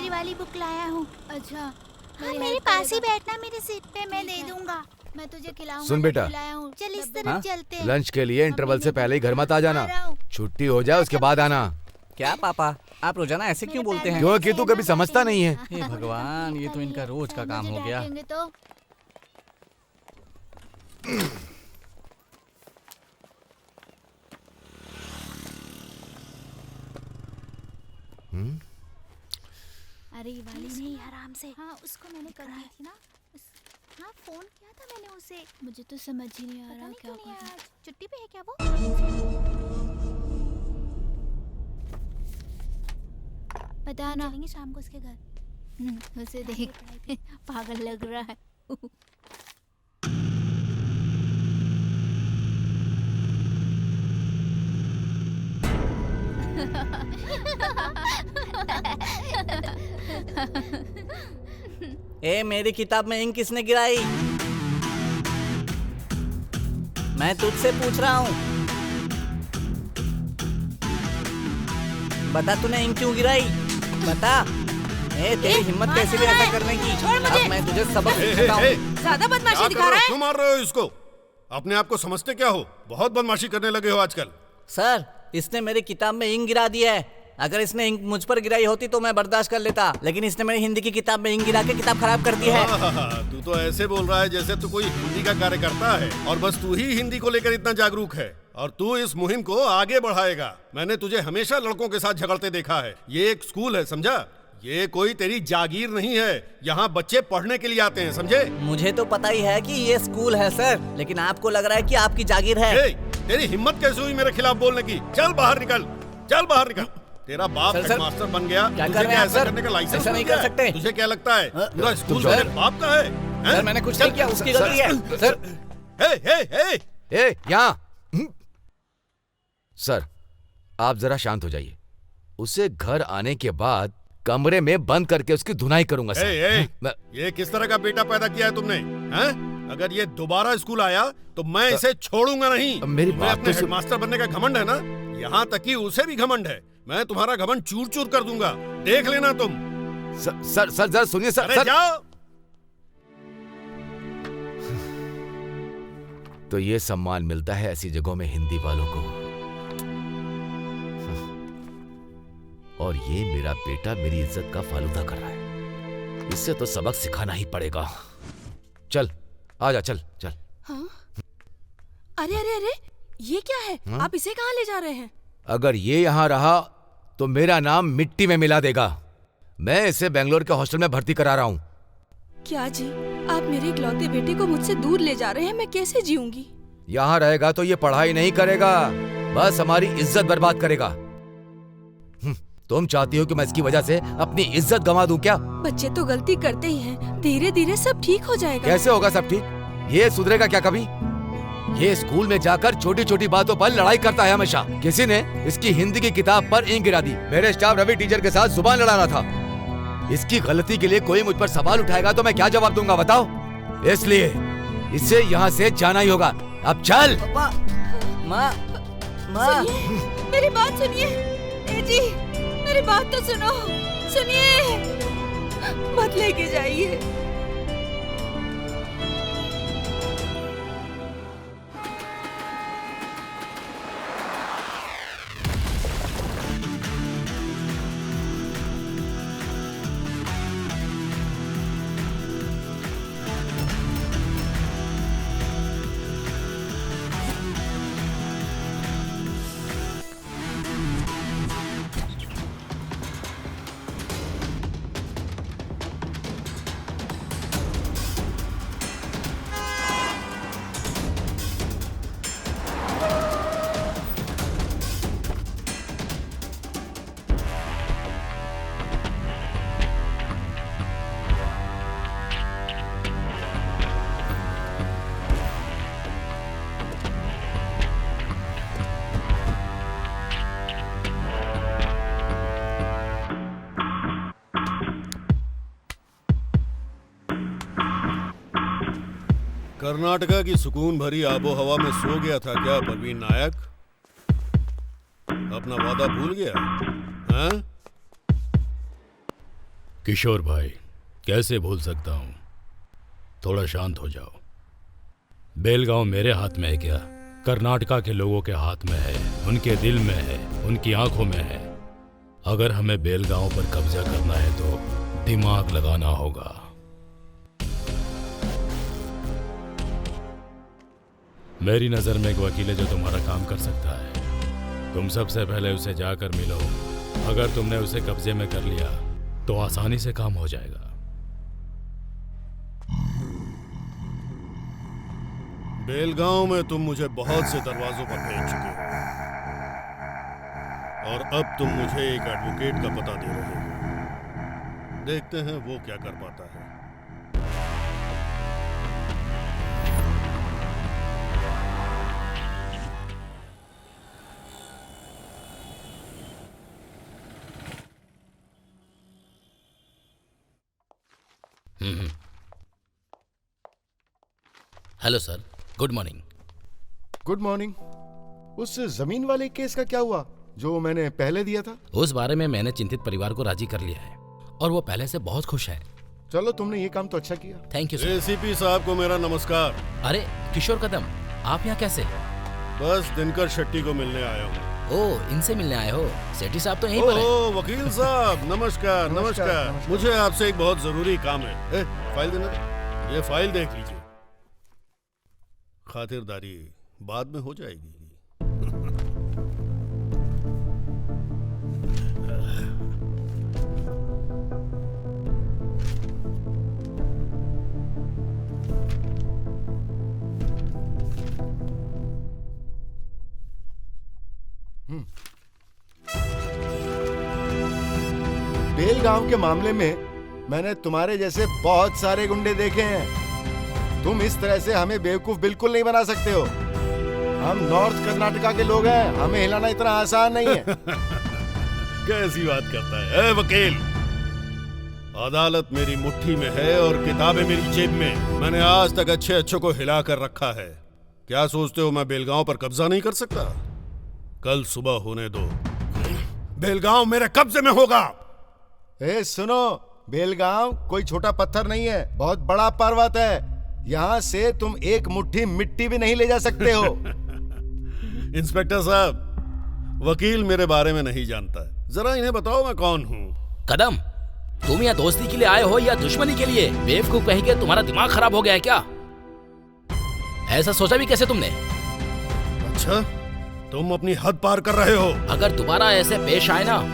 वाली बुक लाया हूँ। अच्छा, हाँ, मेरे पास ही बैठना, मेरी सीट पे, मैं दे दूंगा। मैं तुझे खिलाऊंगा। सुन बेटा, चल इस तरफ चलते हैं। लंच के लिए इंटरवल से पहले ही घर मत आ जाना, छुट्टी हो जाए उसके बाद आना। क्या पापा, आप रोजाना ऐसे क्यों बोलते हैं? क्योंकि तू कभी समझता नहीं है। हे भगवान, ये तो इनका रोज का काम हो गया। तो अरे वाली नहीं, आराम से। हाँ, उसको मैंने कराई थी ना। हाँ, फोन किया था मैंने उसे। मुझे तो समझ ही नहीं आ रहा क्या नहीं करूं। छुट्टी पे है क्या वो? पता ना, चलेंगे शाम को उसके घर। उसे देख पागल लग रहा है। ए, मेरी किताब में इंक किसने गिराई? मैं तुझसे पूछ रहा हूँ। बता तूने इंक क्यों गिराई? बता। तेरी हिम्मत कैसे भी ऐसा करने की? अब मैं तुझे सबक सिखाऊं। ज्यादा बदमाशी दिखा रहा है। क्यों मार रहे हो इसको? अपने आप को समझते क्या हो? बहुत बदमाशी करने लगे हो आजकल। सर, इसने मेरी किताब में इंक गिरा दिया है। अगर इसने इंक मुझ पर गिराई होती तो मैं बर्दाश्त कर लेता, लेकिन इसने मेरी हिंदी की किताब में इंक गिरा के किताब खराब कर दी है। तू तो ऐसे बोल रहा है जैसे तू कोई हिंदी का कार्यकर्ता है और बस तू ही हिंदी को लेकर इतना जागरूक है और तू इस मुहिम को आगे बढ़ाएगा। मैंने तुझे हमेशा लड़कों के साथ झगड़ते देखा है। ये एक स्कूल है, समझा? ये कोई तेरी जागीर नहीं है। यहाँ बच्चे पढ़ने के लिए आते हैं, समझे? मुझे तो पता ही है कि ये स्कूल है सर, लेकिन आपको लग रहा है कि आपकी जागीर है। तेरी हिम्मत कैसे हुई मेरे खिलाफ बोलने की? चल बाहर निकल, चल बाहर निकल। तेरा बाप हेडमास्टर बन गया, क्या तुझे कर रहे हैं ऐसा सर? करने का लाइसेंस ऐसा नहीं कर सकते। तुझे क्या लगता है पूरा स्कूल चुप मेरे बाप का है? सर, मैंने कुछ नहीं किया, उसकी गलती है। सर, हे यहाँ। सर, आप जरा शांत हो जाइए। उसे घर आने के बाद कमरे में बंद करके उसकी धुनाई करूंगा सर। ये किस तरह का बेटा पैदा किया है तुमने? हैं? अगर ये दोबारा स्कूल आया तो मैं इसे छोड़ूंगा नहीं। मेरी मैं बात अपने तो हेडमास्टर बनने का घमंड है ना, यहाँ तक कि उसे भी घमंड है। मैं तुम्हारा घमंड चूर चूर कर दूंगा, देख लेना तुम। सर जरा सुनिए सर। अरे जाओ। तो ये सम्मान मिलता है ऐसी जगहों में हिंदी वालों को। और ये मेरा बेटा मेरी इज्जत का फालूदा कर रहा है। इससे तो सबक सिखाना ही पड़ेगा। चल आजा, चल चल। हाँ? अरे अरे अरे, ये क्या है? हाँ? आप इसे कहाँ ले जा रहे हैं? अगर ये यहाँ रहा तो मेरा नाम मिट्टी में मिला देगा। मैं इसे बेंगलोर के हॉस्टल में भर्ती करा रहा हूँ। क्या जी, आप मेरे इकलौते बेटे को मुझसे दूर ले जा रहे हैं? मैं कैसे जीऊंगी? यहाँ रहेगा तो ये पढ़ाई नहीं करेगा, बस हमारी इज्जत बर्बाद करेगा। तुम चाहती हो कि मैं इसकी वजह से अपनी इज्जत गंवा दूं क्या? बच्चे तो गलती करते ही हैं, धीरे धीरे सब ठीक हो जाएगा। कैसे होगा सब ठीक? ये सुधरेगा क्या कभी? ये स्कूल में जाकर छोटी छोटी बातों पर लड़ाई करता है हमेशा। किसी ने इसकी हिंदी की किताब पर इंक गिरा दी। मेरे स्टाफ रवि टीचर के साथ जुबान लड़ाना था। इसकी गलती के लिए कोई मुझ पर सवाल उठाएगा तो मैं क्या जवाब दूंगा बताओ? इसलिए इसे यहाँ से जाना ही होगा। अब चल। माँ, माँ, मेरी बात सुनिए। ए जी, मेरी बात तो सुनो, सुनिए, मत लेके जाइए। कर्नाटका की सुकून भरी आबो हवा में सो गया था क्या परवीन नायक? अपना वादा भूल गया? हाँ? किशोर भाई, कैसे भूल सकता हूं? थोड़ा शांत हो जाओ। बेलगांव मेरे हाथ में है क्या? कर्नाटका के लोगों के हाथ में है, उनके दिल में है, उनकी आंखों में है। अगर हमें बेलगांव पर कब्जा करना है तो दिमाग लगाना होगा। मेरी नजर में एक वकील है जो तुम्हारा काम कर सकता है। तुम सबसे पहले उसे जाकर मिलो। अगर तुमने उसे कब्जे में कर लिया तो आसानी से काम हो जाएगा। बेलगांव में तुम मुझे बहुत से दरवाजों पर भेज चुके हो और अब तुम मुझे एक एडवोकेट का पता दे रहे हो। देखते हैं वो क्या कर पाता है। Hello sir, good morning. Good morning. उस जमीन वाले केस का क्या हुआ? जो मैंने पहले दिया था? उस बारे में मैंने चिंतित परिवार को राजी कर लिया है और वो पहले से बहुत खुश है। चलो, तुमने ये काम तो अच्छा किया। Thank you sir. एसीपी साहब को मेरा नमस्कार। अरे किशोर कदम, आप यहाँ कैसे? बस दिनकर शेट्टी को मिलने आया हूँ। ओ, इनसे मिलने आए हो? सेठी साहब तो यहीं पर हैं। ओ वकील साहब, नमस्कार नमस्कार। मुझे आपसे एक बहुत जरूरी काम है। फाइल देना दो। ये फाइल देख लीजिए। खातिरदारी बाद में हो जाएगी। बेलगांव के मामले में मैंने तुम्हारे जैसे बहुत सारे गुंडे देखे हैं। तुम इस तरह से हमें बेवकूफ बिल्कुल नहीं बना सकते हो। हम नॉर्थ कर्नाटका के लोग हैं, हमें हिलाना इतना आसान नहीं है। कैसी बात करता है वकील? अदालत मेरी मुट्ठी में है और किताबें मेरी जेब में। मैंने आज तक अच्छे अच्छों को हिला कर रखा है। क्या सोचते हो मैं बेलगांव पर कब्जा नहीं कर सकता? कल सुबह होने दो, बेलगांव मेरे कब्जे में होगा। सुनो, बेलगांव कोई छोटा पत्थर नहीं है, बहुत बड़ा पर्वत है। यहाँ से तुम एक मुट्ठी मिट्टी भी नहीं ले जा सकते हो। इंस्पेक्टर साहब, वकील मेरे बारे में नहीं जानता है। जरा इन्हें बताओ मैं कौन हूँ। कदम, तुम यहाँ दोस्ती के लिए आए हो या दुश्मनी के लिए? बेवकूफ कहीं के, तुम्हारा दिमाग खराब हो गया है क्या? ऐसा सोचा भी कैसे तुमने? अच्छा, तुम अपनी हद पार कर रहे हो। अगर दोबारा ऐसे पेश आए ना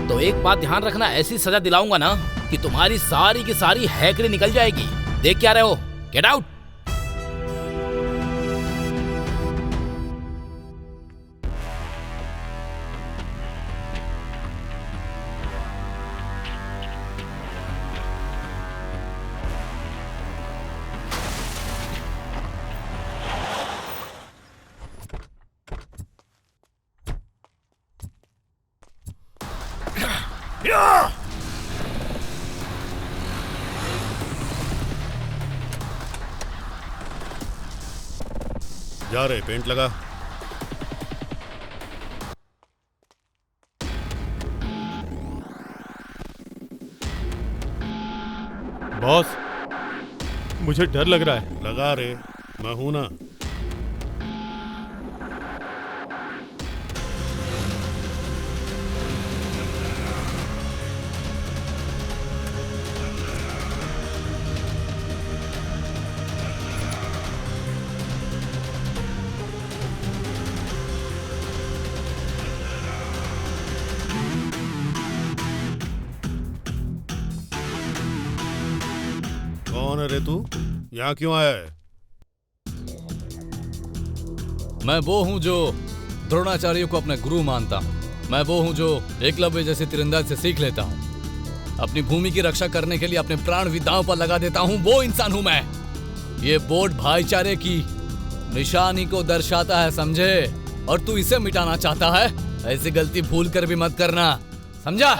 तो एक बात ध्यान रखना, ऐसी सजा दिलाऊंगा ना कि तुम्हारी सारी की सारी हैकड़ी निकल जाएगी। देख क्या रहे हो? Get out. जा रहे, पेंट लगा। बॉस, मुझे डर लग रहा है। लगा रे, मैं हूं ना। कौन है रे तू? यहाँ क्यों आया है? मैं वो हूँ जो द्रोणाचार्य को अपना गुरु मानता हूँ। मैं वो हूँ जो एकलव्य जैसे तीरंदाज से सीख लेता हूँ। अपनी भूमि की रक्षा करने के लिए अपने प्राण भी दांव पर लगा देता हूँ। वो इंसान हूँ मैं। ये बोर्ड भाईचारे की निशानी को दर्शाता है, समझे? और तू इसे मिटाना चाहता है? ऐसी गलती भूल कर भी मत करना, समझा?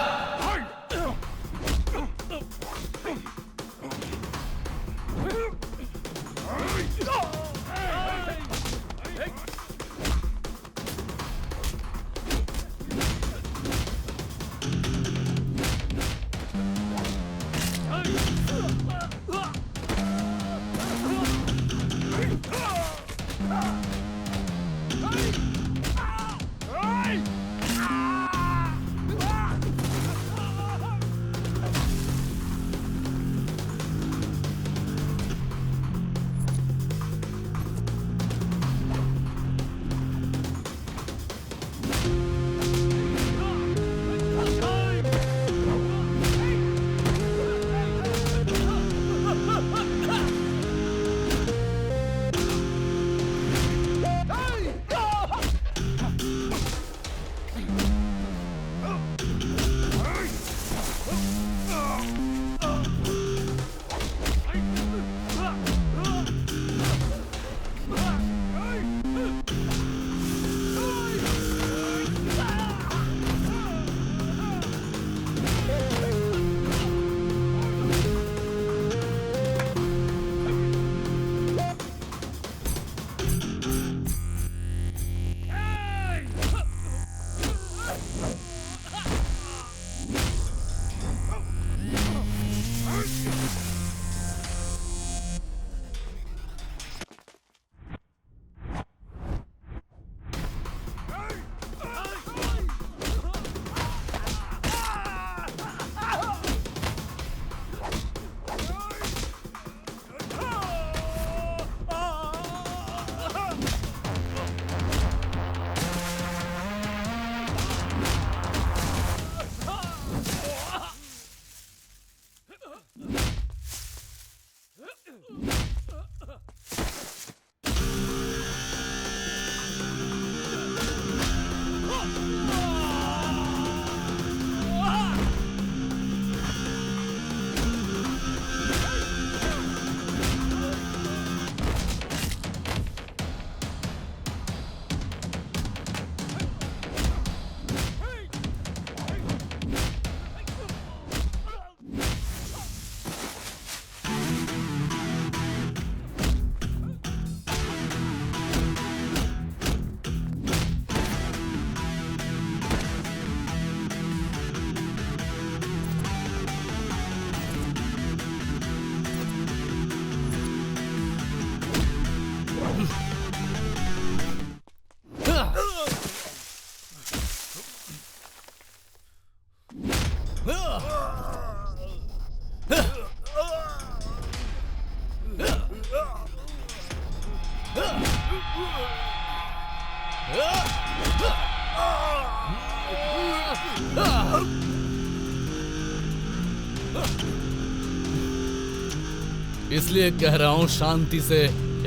इसलिए कह रहा हूं शांति से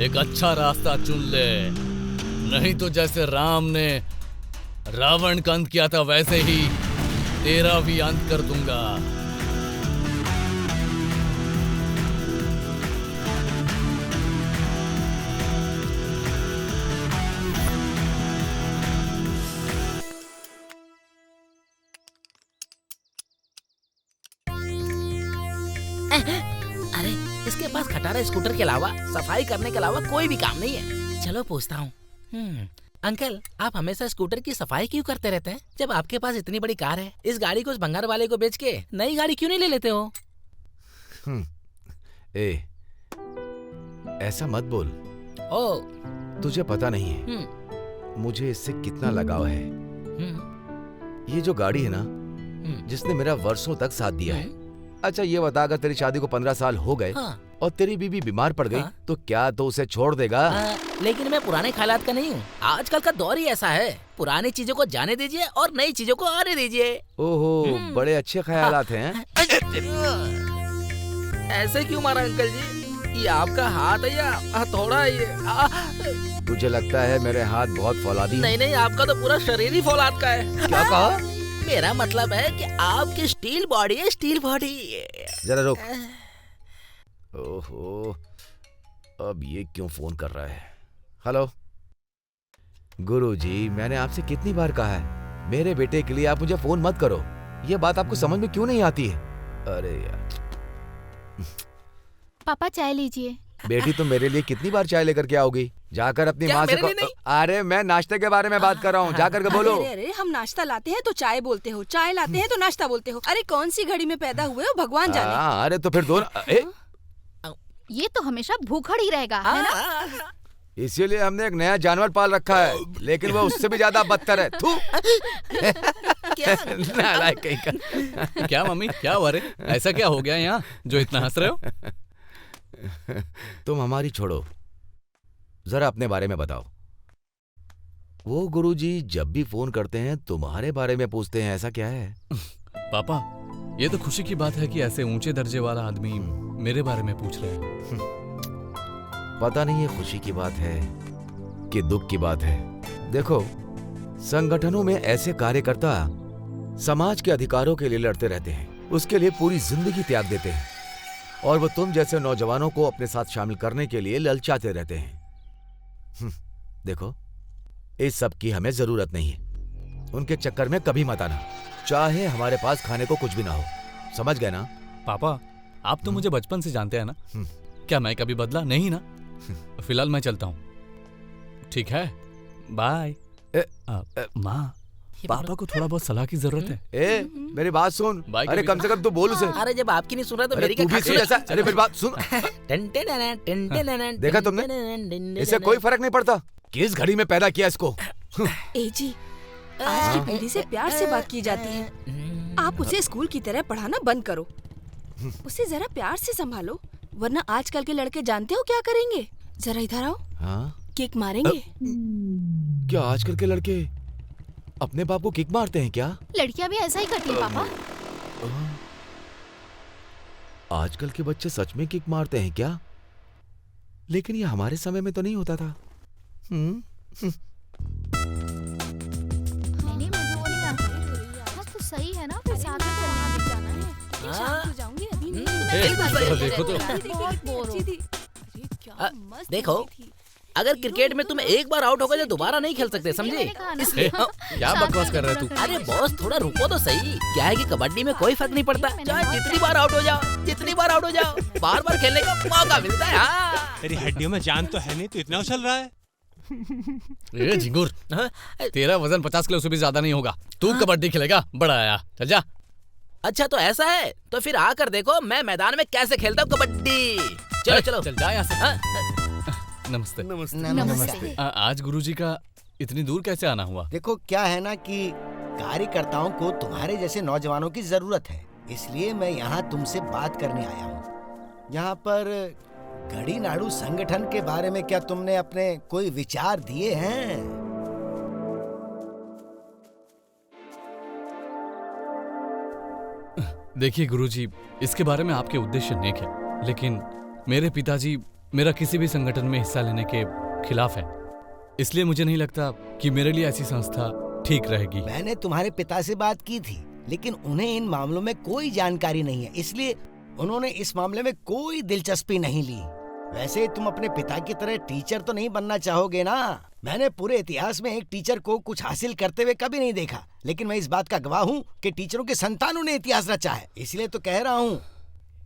एक अच्छा रास्ता चुन ले, नहीं तो जैसे राम ने रावण का अंत किया था वैसे ही तेरा भी अंत कर दूंगा। अरे इसके पास खटारा स्कूटर के अलावा सफाई करने के अलावा कोई भी काम नहीं है। चलो पूछता हूँ। अंकल, आप हमेशा स्कूटर की सफाई क्यों करते रहते हैं? जब आपके पास इतनी बड़ी कार है, इस गाड़ी को उस भंगार वाले को बेच के नई गाड़ी क्यों नहीं ले लेते हो? ऐसा मत बोल। ओ, तुझे पता नहीं है मुझे इससे कितना लगाव है। ये जो गाड़ी है ना, जिसने मेरा वर्षों तक साथ दिया है। अच्छा ये बता, अगर तेरी शादी को 15 साल हो गए और तेरी बीवी बीमार पड़ गई तो क्या तो उसे छोड़ देगा? लेकिन मैं पुराने ख्यालात का नहीं हूँ। आजकल का दौर ही ऐसा है, पुरानी चीजों को जाने दीजिए और नई चीजों को आने दीजिए। ओहो, बड़े अच्छे ख्यालात हैं। ऐसे क्यों मारा अंकल जी? ये आपका हाथ है या हथौड़ा है ये? तुझे लगता है मेरे हाथ बहुत फौलादी हैं? नहीं, आपका तो पूरा शरीर ही फौलाद का है। क्या कहा? मेरा मतलब है कि आपकी स्टील बॉडी है, स्टील बॉडी। जरा रुक। ओहो, अब ये क्यों फोन कर रहा है? हेलो गुरुजी, मैंने आपसे कितनी बार कहा है मेरे बेटे के लिए आप मुझे फोन मत करो। ये बात आपको समझ में क्यों नहीं आती है? अरे यार। पापा चाय लीजिए। बेटी तुम मेरे लिए कितनी बार चाय लेकर के आओगी? जाकर अपनी माँ से अरे मैं नाश्ते के बारे में बात कर रहा हूँ, जाकर के बोलो। अरे हम नाश्ता लाते हैं तो चाय बोलते हो, चाय लाते हैं तो नाश्ता बोलते हो। अरे कौन सी घड़ी में पैदा हुए हो भगवान जाने। अरे तो फिर दोनों ये तो हमेशा भूखड़ ही रहेगा, है ना? इसीलिए हमने एक नया जानवर पाल रखा है, लेकिन वो उससे भी ज्यादा बदतर है। थू। नालायक कहीं का। क्या मम्मी, क्या हुआ रे? ऐसा क्या हो गया यहाँ जो इतना हंस रहे हो? तुम हमारी छोड़ो, जरा अपने बारे में बताओ। वो गुरुजी जब भी फोन करते हैं तुम्हारे बारे में पूछते हैं, ऐसा क्या है? पापा, ये तो खुशी की बात है कि ऐसे ऊंचे दर्जे वाला आदमी मेरे बारे में पूछ रहे हैं। पता नहीं ये खुशी की बात है कि दुख की बात है। देखो, संगठनों में ऐसे कार्यकर्ता समाज के अधिकारों के लिए लड़ते रहते हैं, उसके लिए पूरी जिंदगी त्याग देते हैं, और वो तुम जैसे नौजवानों को अपने साथ शामिल करने के लिए ललचाते रहते हैं। देखो, इस सब की हमें जरूरत नहीं है। उनके चक्कर में कभी मत आना, चाहे हमारे पास खाने को कुछ भी ना हो। समझ गए ना? पापा, आप तो मुझे बचपन से जानते हैं ना। क्या मैं कभी बदला नहीं ना? फिलहाल मैं चलता हूँ। ठीक है, बाय। माँ, पापा को थोड़ा बहुत सलाह की जरूरत है। मेरी बात सुन। अरे कम से कम तू बोल उसे। अरे जब आपकी नहीं सुन रहा तो मेरी तू भी सुन ऐसा। अरे मेरी बात सुन। देखा तुमने? इससे कोई फर्क नहीं पड़ता किस घड़ी में पैदा किया इसको। ए जी, आज की पीढ़ी से प्यार से बात की जाती है। आप उसे स्कूल की तरह पढ़ाना बंद करो, उसे जरा प्यार से संभालो, वरना आजकल के लड़के जानते हो क्या करेंगे? जरा इधर आओ। किक मारेंगे। क्या आजकल के लड़के अपने बाप को किक मारते हैं क्या? लड़कियां भी ऐसा ही करती हैं पापा। आजकल के बच्चे सच में किक मारते हैं क्या? लेकिन ये हमारे समय में तो नहीं होता था। नहीं, मुझे वो नहीं आता। बस तो सही है ना, फिर साथ में जाना है। शाम को जाऊंगी, अभी नहीं। देखो तो। बहुत बोर हो रही। देखो, अगर क्रिकेट में तुम एक बार आउट हो गए तो दोबारा नहीं खेल सकते, समझे? इसलिए क्या बकवास कर रहे तू? अरे बॉस, थोड़ा रुको तो सही। क्या है कि कबड्डी में कोई फर्क नहीं पड़ता, चाहे जितनी बार आउट हो जाओ, जितनी बार आउट हो जाओ, बार बार खेलने का मौका मिलता है। तेरी हड्डियों में जान तो है नहीं, तो इतना उछल रहा है। ए झिंगुर, तेरा वजन 50 किलो से भी ज्यादा नहीं होगा। तू कबड्डी खेलेगा? बड़ा आया, चल जा। अच्छा तो ऐसा है, तो फिर आकर देखो मैं मैदान में कैसे खेलता हूँ कबड्डी। चलो चलो, चल जा यहाँ से। नमस्ते। नमस्ते। आज गुरुजी का इतनी दूर कैसे आना हुआ? देखो, क्या है ना कि कार्यकर्ताओं को तुम्हारे जैसे नौजवानों की जरूरत है, इसलिए मैं यहाँ तुमसे बात करने आया हूँ। यहाँ पर गढ़ीनाडु संगठन के बारे में क्या तुमने अपने कोई विचार दिए हैं? देखिए गुरुजी, इसके बारे में आपके उद्देश्य नेक है, लेकिन मेरे पिताजी मेरा किसी भी संगठन में हिस्सा लेने के खिलाफ है। इसलिए मुझे नहीं लगता कि मेरे लिए ऐसी संस्था ठीक रहेगी। मैंने तुम्हारे पिता से बात की थी, लेकिन उन्हें इन मामलों में कोई जानकारी नहीं है, इसलिए उन्होंने इस मामले में कोई दिलचस्पी नहीं ली। वैसे तुम अपने पिता की तरह टीचर तो नहीं बनना चाहोगे ना? मैंने पूरे इतिहास में एक टीचर को कुछ हासिल करते हुए कभी नहीं देखा, लेकिन मैं इस बात का गवाह हूँ कि टीचरों के संतानों ने इतिहास रचा है। इसलिए तो कह रहा हूँ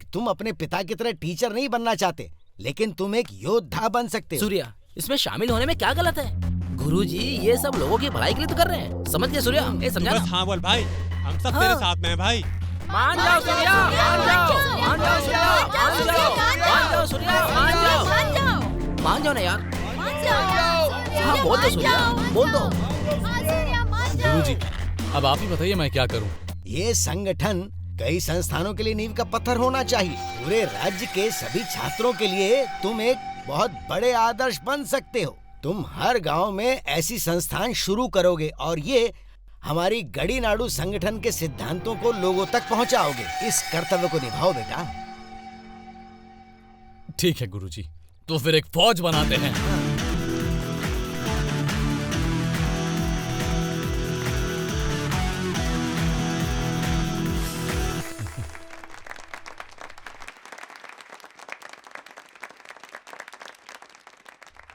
कि तुम अपने पिता की तरह टीचर नहीं बनना चाहते, लेकिन तुम एक योद्धा बन सकते हो। सूर्या, इसमें शामिल होने में क्या गलत है? गुरुजी ये सब लोगों की भलाई के लिए तो कर रहे हैं, समझ गए सूर्या? ये समझा? बस हाँ बोल भाई, हम सब तेरे साथ में हैं भाई। मान जाओ सूर्या, मान जाओ, मान जाओ सूर्या, मान जाओ, मान जाओ सूर्या, मान जाओ, मान जाओ ना यार, हाँ बोल दो सूर्या, बोल दो। गुरुजी, अब आप ही बताइए मैं क्या करूं? ये संगठन कई संस्थानों के लिए नींव का पत्थर होना चाहिए। पूरे राज्य के सभी छात्रों के लिए तुम एक बहुत बड़े आदर्श बन सकते हो। तुम हर गांव में ऐसी संस्थान शुरू करोगे और ये हमारी गढ़ीनाडु संगठन के सिद्धांतों को लोगों तक पहुंचाओगे। इस कर्तव्य को निभाओ बेटा। ठीक है गुरुजी, तो फिर एक फौज बनाते हैं।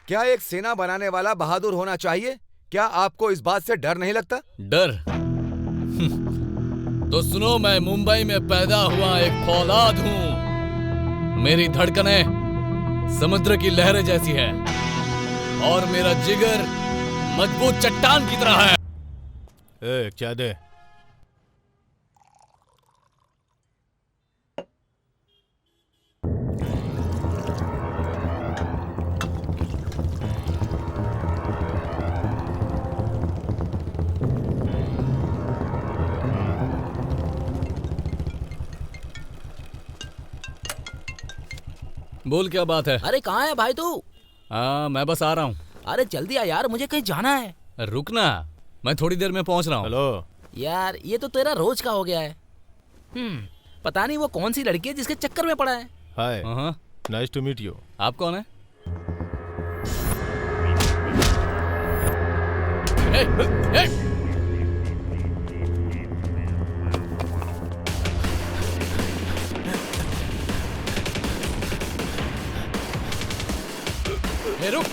क्या एक सेना बनाने वाला बहादुर होना चाहिए? क्या आपको इस बात से डर नहीं लगता? डर? तो सुनो, मैं मुंबई में पैदा हुआ एक फौलाद हूँ। मेरी धड़कनें समुद्र की लहरें जैसी है और मेरा जिगर मजबूत चट्टान की तरह है। क्या दे? बोल, क्या बात है? अरे कहाँ है भाई तू? मैं बस आ रहा हूँ। अरे जल्दी आ यार, मुझे कहीं जाना है। रुकना, मैं थोड़ी देर में पहुँच रहा हूँ। हेलो यार, ये तो तेरा रोज का हो गया है। पता नहीं वो कौन सी लड़की है जिसके चक्कर में पड़ा है। हाय, नाइस टू मीट यू। आप कौन है? रुक।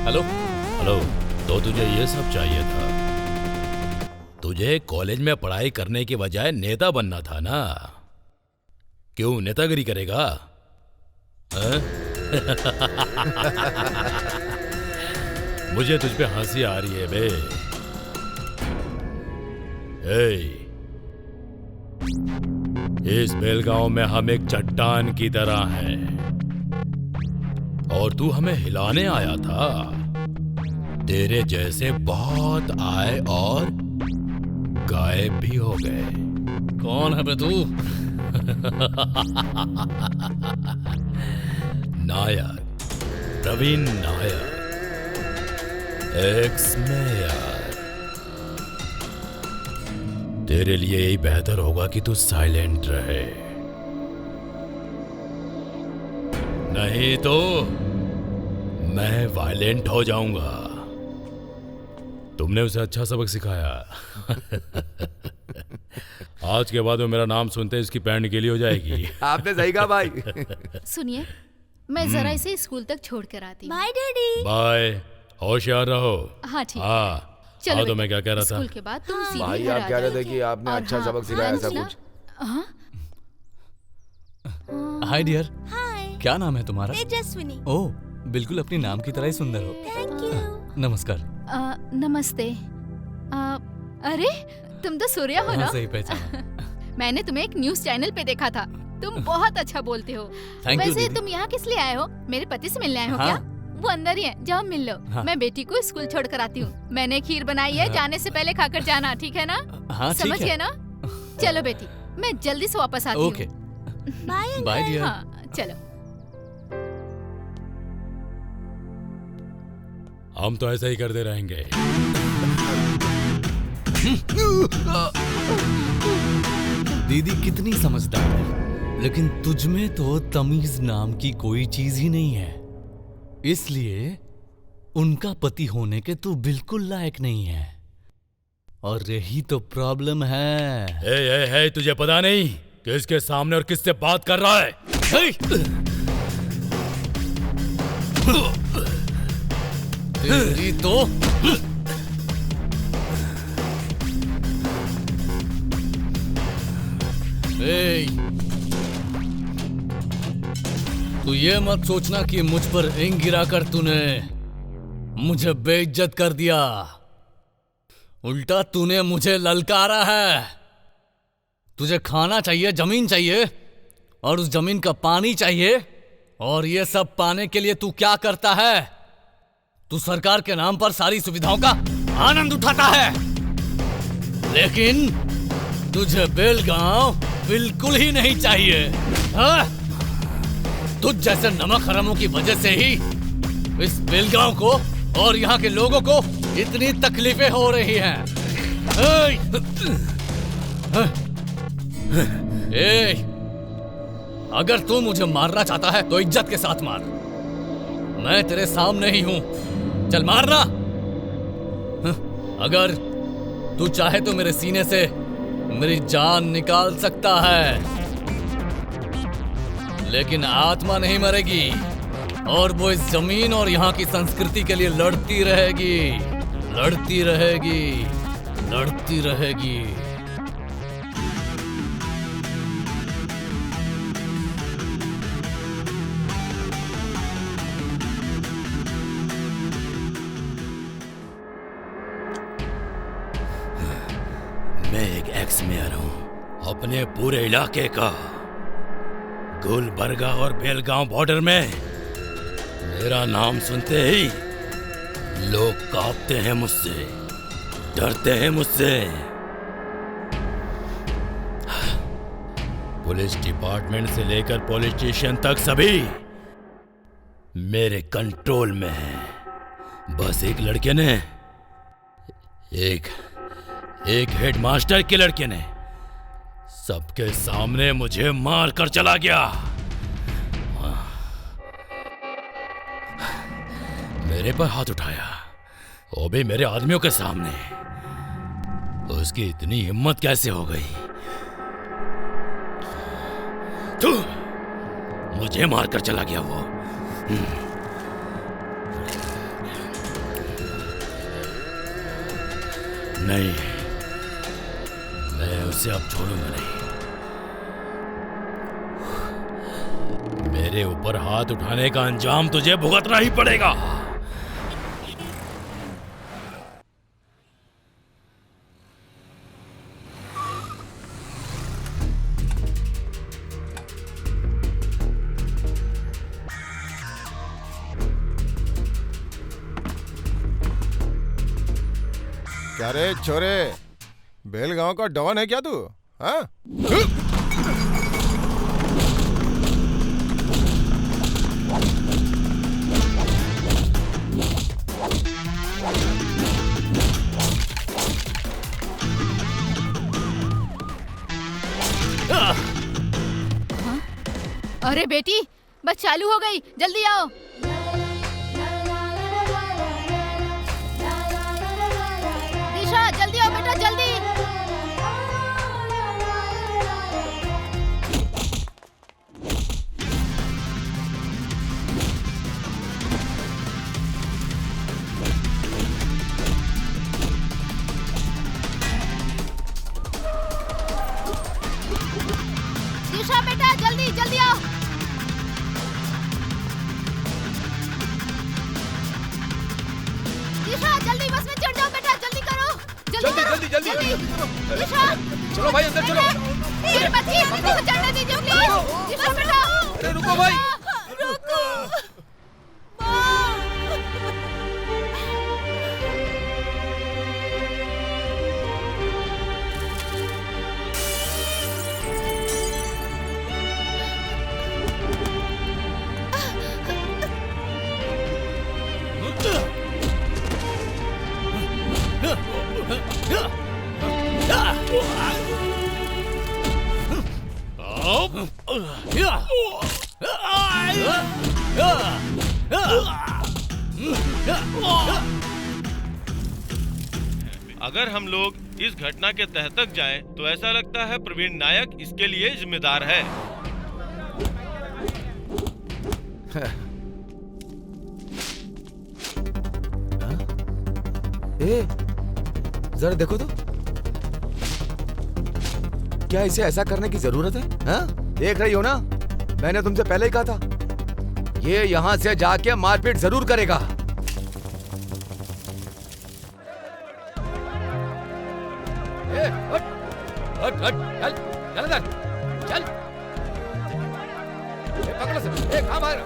हेलो हेलो, तो तुझे ये सब चाहिए था? तुझे कॉलेज में पढ़ाई करने के बजाय नेता बनना था ना? क्यों नेतागिरी करेगा? मुझे तुझ पे हंसी आ रही है बे। इस बेलगांव में हम एक चट्टान की तरह हैं और तू हमें हिलाने आया था। तेरे जैसे बहुत आए और गायब भी हो गए। कौन है बे तू? Nair, Praveen Nair, ex mayor. तेरे लिए यही बेहतर होगा कि तू साइलेंट रहे। नहीं तो मैं वायलेंट हो जाऊंगा। तुमने उसे अच्छा सबक सिखाया। आज के बाद वो मेरा नाम सुनते इसकी पैंट गीली हो जाएगी। आपने सही कहा भाई। सुनिए, मैं जरा इसे स्कूल तक छोड़ कर आती हूँ। Bye daddy. बाय, होशियार रहो। हाँ ठीक है। हाँ, चलो तो मैं क्या कह रहा था? स्कूल के बाद तुम सीधे भाई घर आप आ कह रहे जाओ। थे कि आपने और अच्छा हाँ, सबक सिखाया, ऐसा अंजना, कुछ। हाँ? हाय डियर, हाय। क्या नाम है तुम्हारा? तेजस्विनी। ओह, बिल्कुल अपने नाम की तरह ही सुंदर हो। Thank you. नमस्कार। नमस्ते। अरे तुम तो सूर्या हो ना? हाँ, सही पहचाना। मैंने तुम्हें एक न्यूज चैनल पे देखा था। तुम बहुत अच्छा बोलते हो। Thank you, वैसे दीदी। तुम यहाँ किस लिए आए हो? मेरे पति से मिलने आए हो हाँ। क्या? वो अंदर ही है, जाओ मिल लो। हाँ। मैं बेटी को स्कूल छोड़ कर आती हूँ। मैंने खीर बनाई है, जाने से पहले खाकर जाना, ठीक है ना? हाँ, ठीक समझ है। गए ना? चलो बेटी, मैं जल्दी से वापस आती हूँ। Okay, bye bye dear. हाँ, चलो। हम तो ऐसा ही करते रहेंगे। दीदी कितनी समझदार है, लेकिन तुझ में तो तमीज नाम की कोई चीज ही नहीं है। इसलिए उनका पति होने के तू बिल्कुल लायक नहीं है। और यही तो प्रॉब्लम है। हे, तुझे पता नहीं किसके सामने और किससे बात कर रहा है? तेरी तो तू ये मत सोचना कि मुझ पर इंग गिराकर तूने मुझे बेइज्जत कर दिया। उल्टा तूने मुझे ललकारा है। तुझे खाना चाहिए, जमीन चाहिए, और उस जमीन का पानी चाहिए। और ये सब पाने के लिए तू क्या करता है? तू सरकार के नाम पर सारी सुविधाओं का आनंद उठाता है। लेकिन तुझे बेलगांव बिल्कुल ही नहीं चाहिए। हाँ? तुझ जैसे नमक हरामों की वजह से ही इस बेलगांव को और यहाँ के लोगों को इतनी तकलीफें हो रही हैं। अगर तू मुझे मारना चाहता है तो इज्जत के साथ मार। मैं तेरे सामने ही हूं, चल मारना। अगर तू चाहे तो मेरे सीने से मेरी जान निकाल सकता है, लेकिन आत्मा नहीं मरेगी। और वो इस जमीन और यहाँ की संस्कृति के लिए लड़ती रहेगी, लड़ती रहेगी, लड़ती रहेगी। मैं एक एक्स मेयर हूँ अपने पूरे इलाके का। गुलबर्गा और बेलगांव बॉर्डर में मेरा नाम सुनते ही लोग कांपते हैं मुझसे, डरते हैं मुझसे। पुलिस डिपार्टमेंट से लेकर पुलिस स्टेशन तक सभी मेरे कंट्रोल में है। बस एक लड़के ने, एक हेडमास्टर के लड़के ने सबके सामने मुझे मार कर चला गया। मेरे पर हाथ उठाया, वो भी मेरे आदमियों के सामने। उसकी इतनी हिम्मत कैसे हो गई? तू मुझे मार कर चला गया वो। नहीं, मैं उसे अब छोड़ूंगा नहीं। मेरे ऊपर हाथ उठाने का अंजाम तुझे भुगतना ही पड़ेगा। क्या रे छोरे, बेलगांव का डॉन है क्या तू? हाँ? अरे बेटी बस चालू हो गई, जल्दी आओ। दिशा जल्दी आओ बेटा, जल्दी। दिशा बेटा जल्दी जल्दी आओ। दिशा जल्दी बस में चढ़ जाओ बेटा, जल्दी करो, जल्दी जल्दी दिशा चलो भाई अंदर चलो। मेरे बच्चे दीदी को चढ़ने दीजिए प्लीज। दिशा बेटा अरे रुको भाई, रुको। अगर हम लोग इस घटना के तह तक जाएं, तो ऐसा लगता है प्रवीण नायक इसके लिए जिम्मेदार है। ए, जरा देखो तो, क्या इसे ऐसा करने की जरूरत है? हाँ? देख रही हो ना, मैंने तुमसे पहले ही कहा था, ये यहाँ से जाके मारपीट जरूर करेगा। ए, हट, हट, हट, चल, चल इधर, चल। ए, पकड़ो से, ए, कहाँ भाग रहा?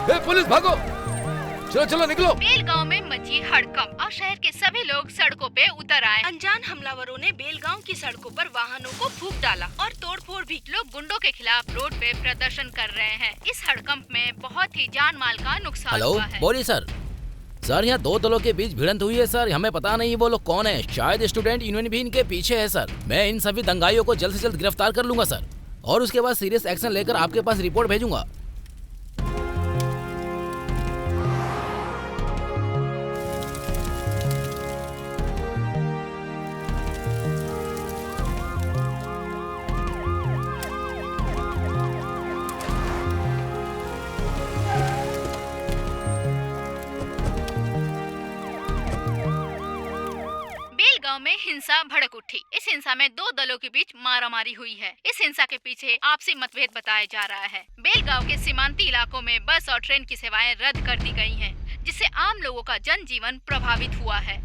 ए, पुलिस भागो, चलो चलो निकलो। बेलगांव में मची हड़कंप और शहर के सभी लोग सड़कों पे उतर आए। अनजान हमलावरों ने बेलगांव की सड़कों पर वाहनों को फूंक डाला और तोड़फोड़ भी। लोग गुंडों के खिलाफ रोड पे प्रदर्शन कर रहे हैं। इस हड़कंप में बहुत ही जान माल का नुकसान हेलो, हुआ है। बोलिए सर। सर यहाँ दो दलों के बीच भिड़ंत हुई है सर, हमें पता नहीं वो लोग कौन है। शायद स्टूडेंट यूनियन भी इनके पीछे है सर। मैं इन सभी दंगाइयों को जल्द से जल्द गिरफ्तार कर लूंगा सर, और उसके बाद सीरियस एक्शन लेकर आपके पास रिपोर्ट भेजूंगा। में हिंसा भड़क उठी। इस हिंसा में दो दलों के बीच मारामारी हुई है। इस हिंसा के पीछे आपसी मतभेद बताया जा रहा है। बेलगांव के सीमांती इलाकों में बस और ट्रेन की सेवाएं रद्द कर दी गई हैं, जिससे आम लोगों का जनजीवन प्रभावित हुआ है।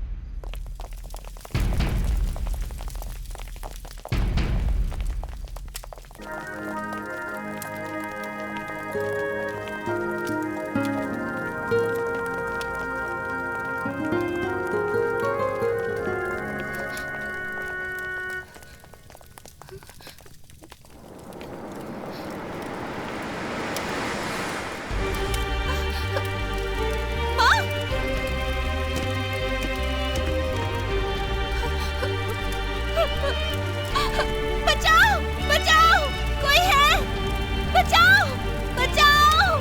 बचाओ बचाओ, कोई है? बचाओ बचाओ।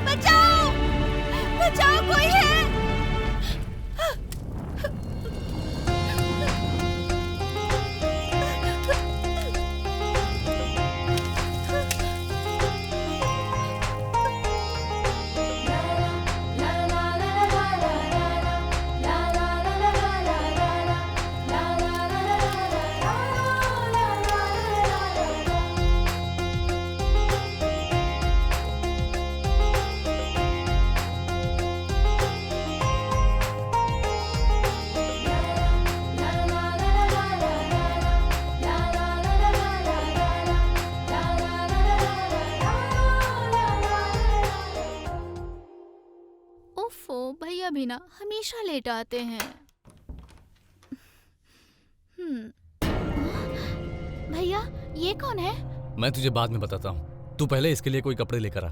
बचाओ बचाओ, कोई है? भैया भी ना हमेशा लेट आते हैं। भैया ये कौन है? मैं तुझे बाद में बताता हूँ, तू पहले इसके लिए कोई कपड़े लेकर आ।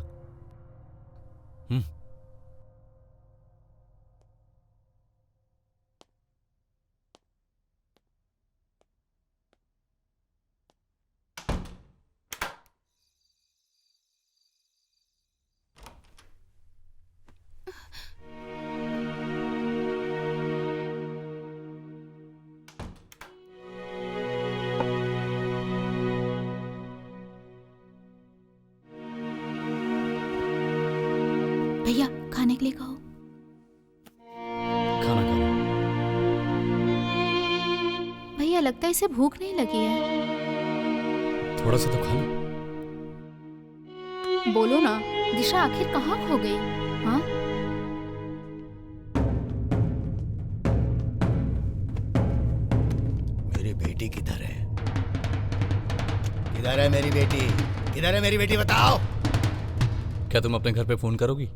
खाने के लिए कहो। खाना खा लो। भैया लगता है इसे भूख नहीं लगी है। थोड़ा सा तो खा लो। बोलो ना, दिशा आखिर कहाँ खो गई? हाँ, मेरी बेटी किधर है? किधर है मेरी बेटी? किधर है मेरी बेटी, बताओ। क्या तुम अपने घर पे फोन करोगी?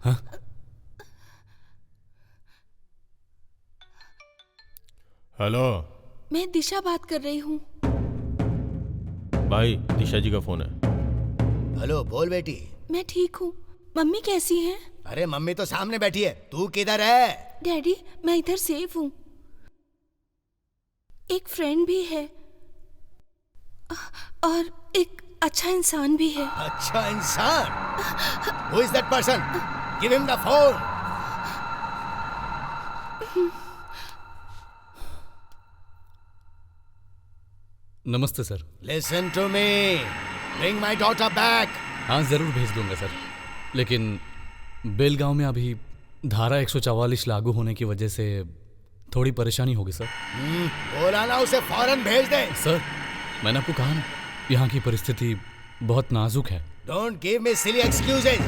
हाँ? हेलो मैं दिशा बात कर रही हूँ। भाई, दिशा जी का फोन है। हेलो, बोल बेटी। मैं ठीक हूँ। मम्मी कैसी हैं? अरे मम्मी तो सामने बैठी है, तू किधर है? डैडी, मैं इधर सेफ हूँ। एक फ्रेंड भी है और एक अच्छा इंसान भी है। अच्छा इंसान? Who is that person? Give him the phone. नमस्ते sir. Listen to me. Bring my daughter back. हाँ, जरूर भेज दूंगा सर, लेकिन बेलगांव में अभी धारा 144 लागू होने की वजह से थोड़ी परेशानी होगी सर। बोला ना उसे फौरन भेज दे। सर, मैंने आपको कहा ना, यहाँ की परिस्थिति बहुत नाजुक है। Don't give me silly excuses.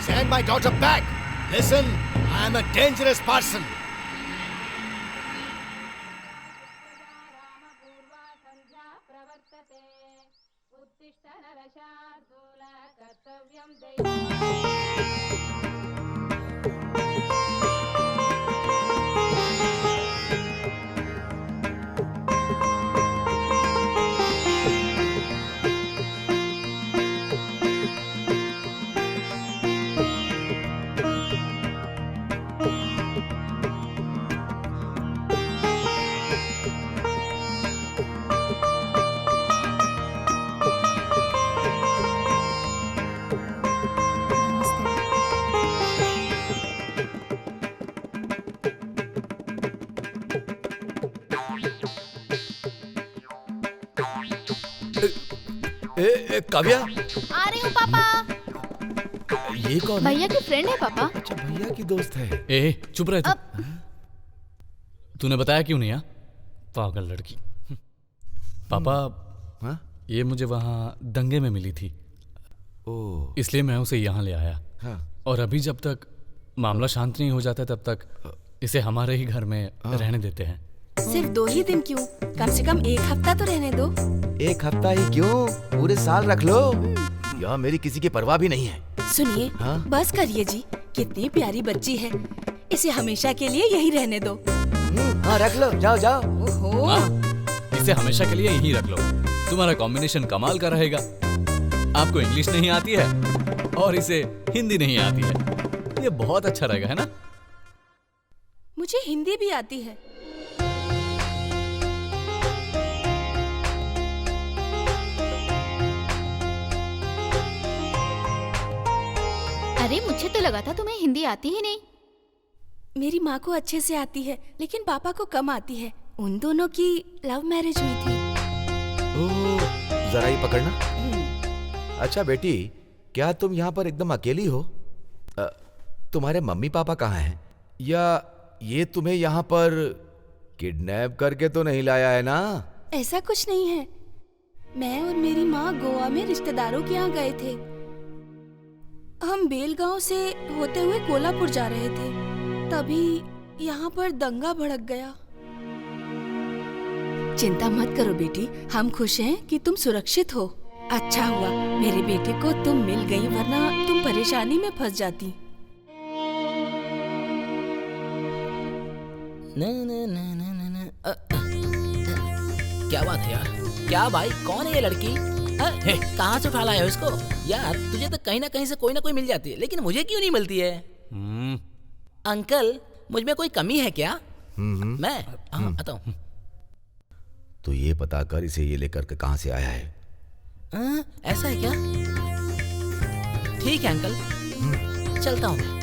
Send my daughter back. Listen, I am a dangerous person. Kavya, आ रही हूँ पापा। ये कौन है? भैया की फ्रेंड है पापा। अच्छा, भैया की दोस्त है। ए, चुप रह तू। तूने बताया क्यों नहीं? पागल लड़की। पापा, हाँ? ये मुझे वहाँ दंगे में मिली थी, इसलिए मैं उसे यहाँ ले आया। हाँ। और अभी जब तक मामला शांत नहीं हो जाता तब तक इसे हमारे ही घर में रहने देते हैं। सिर्फ 2 ही दिन क्यों, कम से कम 1 हफ्ता तो रहने दो। 1 हफ्ता ही क्यों, पूरे साल रख लो। यहाँ मेरी किसी की परवाह भी नहीं है। सुनिए, हाँ? बस करिए जी, कितनी प्यारी बच्ची है, इसे हमेशा के लिए यही रहने दो। हाँ, रख लो, जाओ जाओ। ओहो। हाँ, इसे हमेशा के लिए यहीं रख लो। तुम्हारा कॉम्बिनेशन कमाल का रहेगा। आपको इंग्लिश नहीं आती है और इसे हिंदी नहीं आती है, ये बहुत अच्छा रहेगा, है ना? मुझे हिंदी भी आती है। अरे, मुझे तो लगा था तुम्हें हिंदी आती ही नहीं। मेरी माँ को अच्छे से आती है, लेकिन पापा को कम आती है। उन दोनों की लव मैरिज हुई थी। ओह, जरा ही पकड़ना। अच्छा बेटी, क्या तुम यहाँ पर एकदम अकेली हो? तुम्हारे मम्मी पापा कहाँ हैं? या ये तुम्हें यहाँ पर किडनैप करके तो नहीं लाया है ना? ऐसा कुछ नहीं है। मैं और मेरी माँ गोवा में रिश्तेदारों के यहाँ गए थे। हम बेलगांव से होते हुए कोल्हापुर जा रहे थे, तभी यहाँ पर दंगा भड़क गया। चिंता मत करो बेटी, हम खुश हैं कि तुम सुरक्षित हो। अच्छा हुआ मेरे बेटे को तुम मिल गई, वरना तुम परेशानी में फंस जाती। क्या बात है यार? क्या भाई, कौन है ये लड़की? कहाँ से उठा लाया हो इसको? यार तुझे तो कहीं ना कहीं से कोई ना कोई मिल जाती है, लेकिन मुझे क्यों नहीं मिलती है? अंकल, मुझ में कोई कमी है क्या? मैं आता हूँ। तो ये पता कर इसे ये लेकर के कहाँ से आया है। ऐसा है क्या? ठीक है अंकल, चलता हूँ।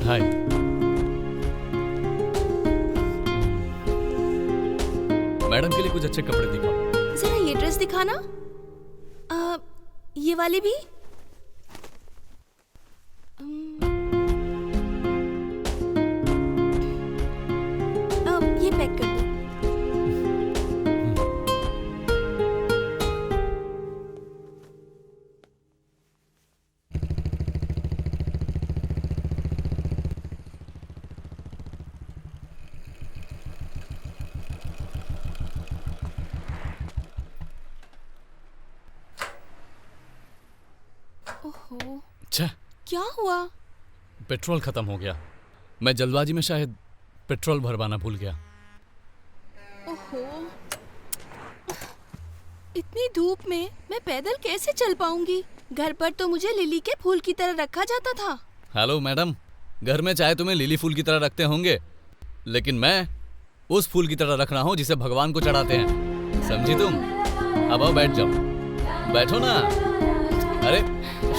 हाय। मैडम के लिए कुछ अच्छे कपड़े दिखाओ। जरा ये ड्रेस दिखाना। ये वाली भी। ये पैक कर दो। ओहो, छह, क्या हुआ? पेट्रोल खत्म हो गया। मैं जल्दबाजी में शायद पेट्रोल भरवाना भूल गया। ओहो, इतनी धूप में मैं पैदल कैसे चल पाऊंगी? घर पर तो मुझे लिली के फूल की तरह रखा जाता था। हेलो मैडम, घर में चाहे तुम्हें लिली फूल की तरह रखते होंगे, लेकिन मैं उस फूल की तरह रख रहा हूँ जिसे भगवान को चढ़ाते हैं। समझी तुम? अब आओ, बैठ जाओ। बैठो ना। अरे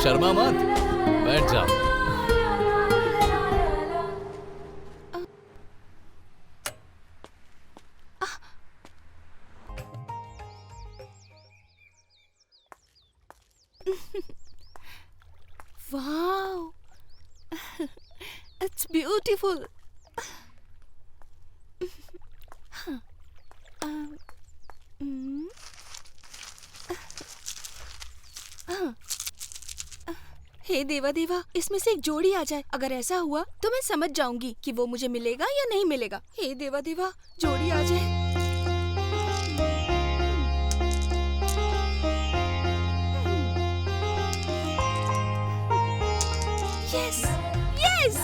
शर्मा मत, बैठ जाओ। Wow, it's beautiful. हे देवा देवा, इसमें से एक जोड़ी आ जाए। अगर ऐसा हुआ तो मैं समझ जाऊंगी कि वो मुझे मिलेगा या नहीं मिलेगा। हे देवा देवा, जोड़ी आ जाए। यस, यस,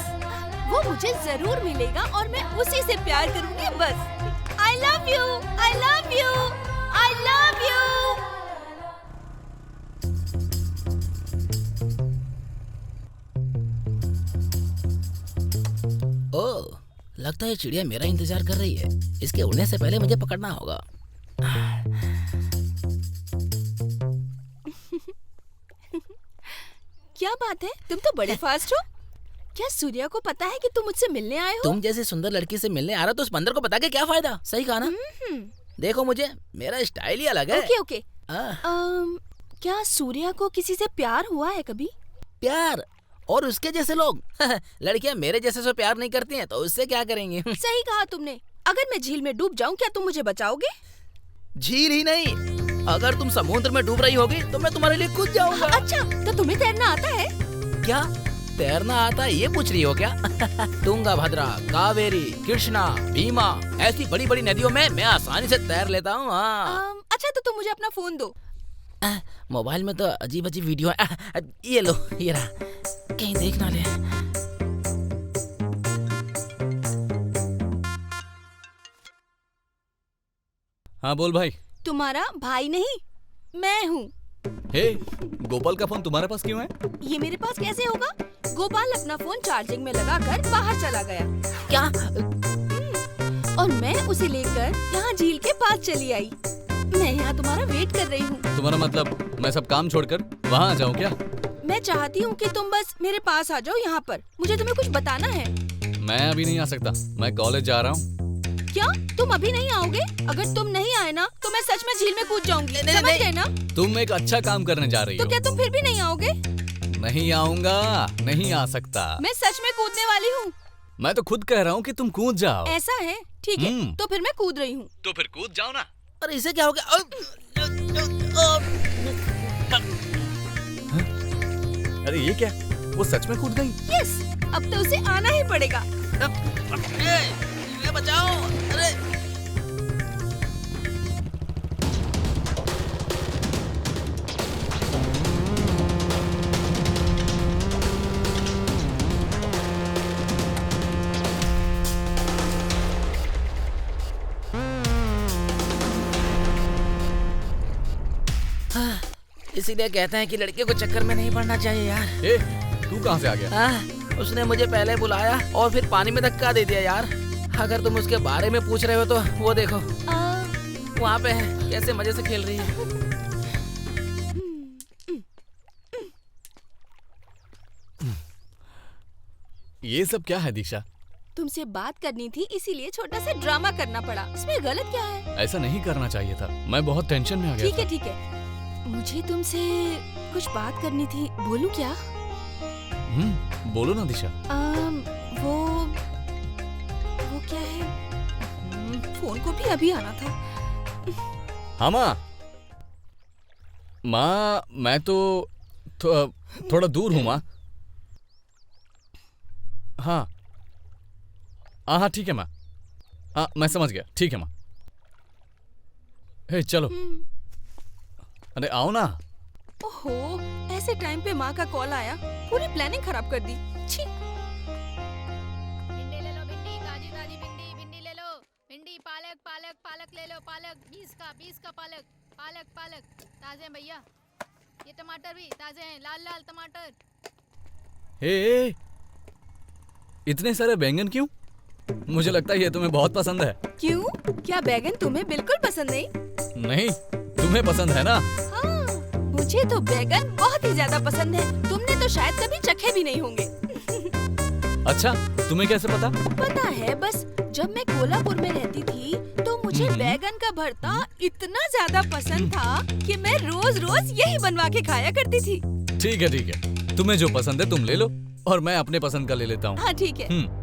वो मुझे जरूर मिलेगा और मैं उसी से प्यार करूंगी बस। I love you, I love you, I love you. ओह, लगता है चिड़िया मेरा इंतजार कर रही है। इसके उड़ने से पहले मुझे पकड़ना होगा। क्या बात है, तुम तो बड़े फास्ट हो। क्या सूर्या को पता है कि तुम मुझसे मिलने आए हो? तुम जैसी सुंदर लड़की से मिलने आ रहा तो उस बंदर को बता के क्या फायदा? सही कहा ना? देखो मुझे, मेरा स्टाइल ही अलग है। Okay okay. क्या सूर्या को किसी से प्यार हुआ है कभी? प्यार? और उसके जैसे लोग लड़कियां मेरे जैसे से प्यार नहीं करती हैं तो उससे क्या करेंगी? सही कहा तुमने। अगर मैं झील में डूब जाऊं, क्या तुम मुझे बचाओगे? झील ही नहीं, अगर तुम समुद्र में डूब रही होगी तो मैं तुम्हारे लिए कूद जाऊंगा। अच्छा, तो तुम्हें तैरना आता है? क्या तैरना आता है ये पूछ रही हो क्या? तुंगा भद्रा, कावेरी, कृष्णा, भीमा ऐसी बड़ी बड़ी नदियों में मैं आसानी से तैर लेता हूँ। अच्छा, तो तुम मुझे अपना फोन दो। मोबाइल में तो अजीब अजीब वीडियो है। ये लो, ये रहा, कहीं देख ना ले। हाँ बोल भाई। तुम्हारा भाई नहीं, मैं हूँ। हे, गोपाल का फोन तुम्हारे पास क्यों है? ये मेरे पास कैसे होगा? गोपाल अपना फोन चार्जिंग में लगाकर बाहर चला गया। क्या? और मैं उसे लेकर यहाँ झील के पास चली आई। मैं यहाँ तुम्हारा वेट कर रही हूँ। तुम्हारा मतलब मैं सब काम छोड़कर वहाँ आ जाऊँ क्या? मैं चाहती हूँ कि तुम बस मेरे पास आ जाओ यहाँ पर। मुझे तुम्हें कुछ बताना है। मैं अभी नहीं आ सकता, मैं कॉलेज जा रहा हूँ। क्या तुम अभी नहीं आओगे? अगर तुम नहीं आए ना तो मैं सच में झील में कूद जाऊंगी। समझ गए ना? तुम एक अच्छा काम करने जा रही हो। तो क्या तुम फिर भी नहीं आओगे? नहीं आऊंगा, नहीं आ सकता। मैं सच में कूदने वाली हूँ। मैं तो खुद कह रहा हूँ कि तुम कूद जाओ। ऐसा है? ठीक है, तो फिर मैं कूद रही हूँ। तो फिर कूद जाओ ना। अरे इसे क्या हो गया? अरे ये क्या? वो सच में कूद गई? यस, अब तो उसे आना ही पड़ेगा। बचाओ! अरे इसीलिए कहते हैं कि लड़के को चक्कर में नहीं पड़ना चाहिए यार। ए, तू कहाँ से आ गया? उसने मुझे पहले बुलाया और फिर पानी में धक्का दे दिया यार। अगर तुम उसके बारे में पूछ रहे हो तो वो देखो, वहाँ पे है, कैसे मजे से खेल रही है। ये सब क्या है दिशा? तुमसे बात करनी थी, इसीलिए छोटा सा ड्रामा करना पड़ा। इसमें गलत क्या है? ऐसा नहीं करना चाहिए था, मैं बहुत टेंशन में आ गया था। ठीक है, मुझे तुमसे कुछ बात करनी थी, बोलूं क्या? बोलो ना दिशा। वो क्या है? फोन को भी अभी आना था। हाँ माँ, मैं तो थोड़ा दूर हूँ माँ। हाँ हाँ ठीक है माँ। हाँ मैं समझ गया, ठीक है माँ। हे चलो, अरे आओ ना। ओहो, ऐसे टाइम पे माँ का कॉल आया, पूरी प्लानिंग खराब कर दी। छी। भिंडी ले लो, भिंडी ताजी ताजी भिंडी, भिंडी ले लो, भिंडी पालक पालक पालक ले लो, पालक 20 का पालक, पालक पालक ताजे हैं भैया। ये टमाटर भी ताजे हैं, लाल लाल टमाटर। हे, इतने सारे बैंगन क्यों? मुझे लगता है ये तुम्हें बहुत पसंद है। क्यों? क्या बैगन तुम्हें बिल्कुल पसंद नहीं? नहीं, तुम्हें पसंद है ना? हाँ, मुझे तो बैगन बहुत ही ज्यादा पसंद है। तुमने तो शायद कभी चखे भी नहीं होंगे। अच्छा, तुम्हें कैसे पता? पता है, बस जब मैं कोल्हापुर में रहती थी तो मुझे बैगन का भरता इतना ज्यादा पसंद था कि मैं रोज रोज यही बनवा के खाया करती थी। ठीक है, तुम्हें जो पसंद है तुम ले लो और मैं अपने पसंद का ले लेता हूँ। हाँ ठीक है।